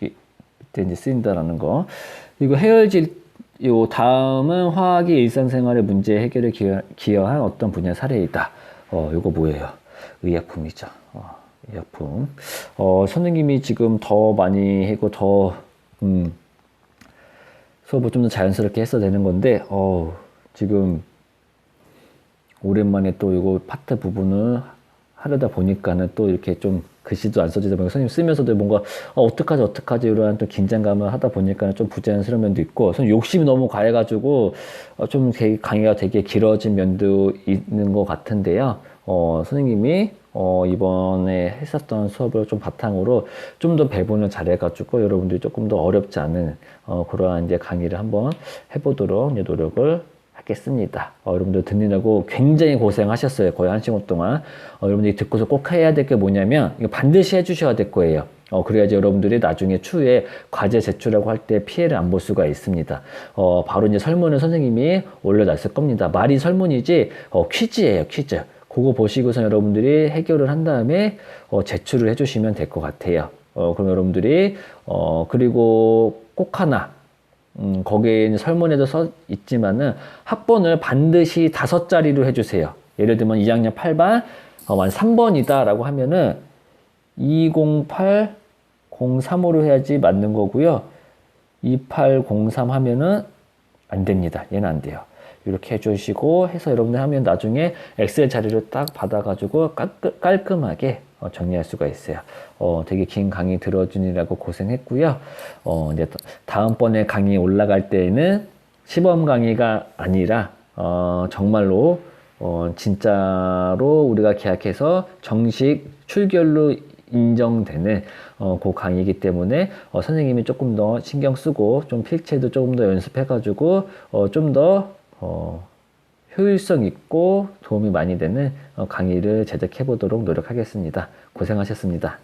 이때 이제 쓰인다라는 거. 그리고 해열질, 요 다음은 화학이 일상생활의 문제 해결에 기여한 어떤 분야 사례이다. 요거 뭐예요? 의약품이죠. 의약품. 선생님이 지금 더 많이 하고 더 수업을 좀 더 자연스럽게 했어야 되는 건데 지금 오랜만에 또 이거 파트 부분을 하려다 보니까는 또 이렇게 좀 글씨도 안 써지다 보니까 선생님 쓰면서도 뭔가 어떡하지 이러한 또 긴장감을 하다 보니까는 좀 부자연스러운 면도 있고 선생님 욕심이 너무 과해가지고 좀 강의가 되게 길어진 면도 있는 것 같은데요. 선생님이 이번에 했었던 수업을 좀 바탕으로 좀 더 배분을 잘해가지고 여러분들이 조금 더 어렵지 않은 그러한 이제 강의를 한번 해보도록 이제 노력을 하겠습니다. 여러분들 듣느라고 굉장히 고생하셨어요. 거의 1시간 동안. 여러분들이 듣고서 꼭 해야 될 게 뭐냐면 이거 반드시 해주셔야 될 거예요. 그래야지 여러분들이 나중에 추후에 과제 제출하고 할 때 피해를 안 볼 수가 있습니다. 바로 이제 설문을 선생님이 올려놨을 겁니다. 말이 설문이지 퀴즈예요. 퀴즈. 그거 보시고서 여러분들이 해결을 한 다음에 제출을 해주시면 될 것 같아요. 그럼 여러분들이 그리고 꼭 하나 거기에 이제 설문에도 써 있지만은 학번을 반드시 5자리로 해주세요. 예를 들면 2학년 8반, 3번이다 라고 하면은 20803으로 해야지 맞는 거고요. 2803 하면은 안 됩니다. 얘는 안 돼요. 이렇게 해주시고 해서 여러분들 하면 나중에 엑셀 자료를 딱 받아가지고 깔끔하게 정리할 수가 있어요. 되게 긴 강의 들어주느라고 고생했고요. 이제 다음번에 강의 올라갈 때에는 시범 강의가 아니라 정말로 진짜로 우리가 계약해서 정식 출결로 인정되는 그 강의이기 때문에 선생님이 조금 더 신경 쓰고 좀 필체도 조금 더 연습해가지고 좀 더 효율성 있고 도움이 많이 되는 강의를 제작해 보도록 노력하겠습니다. 고생하셨습니다.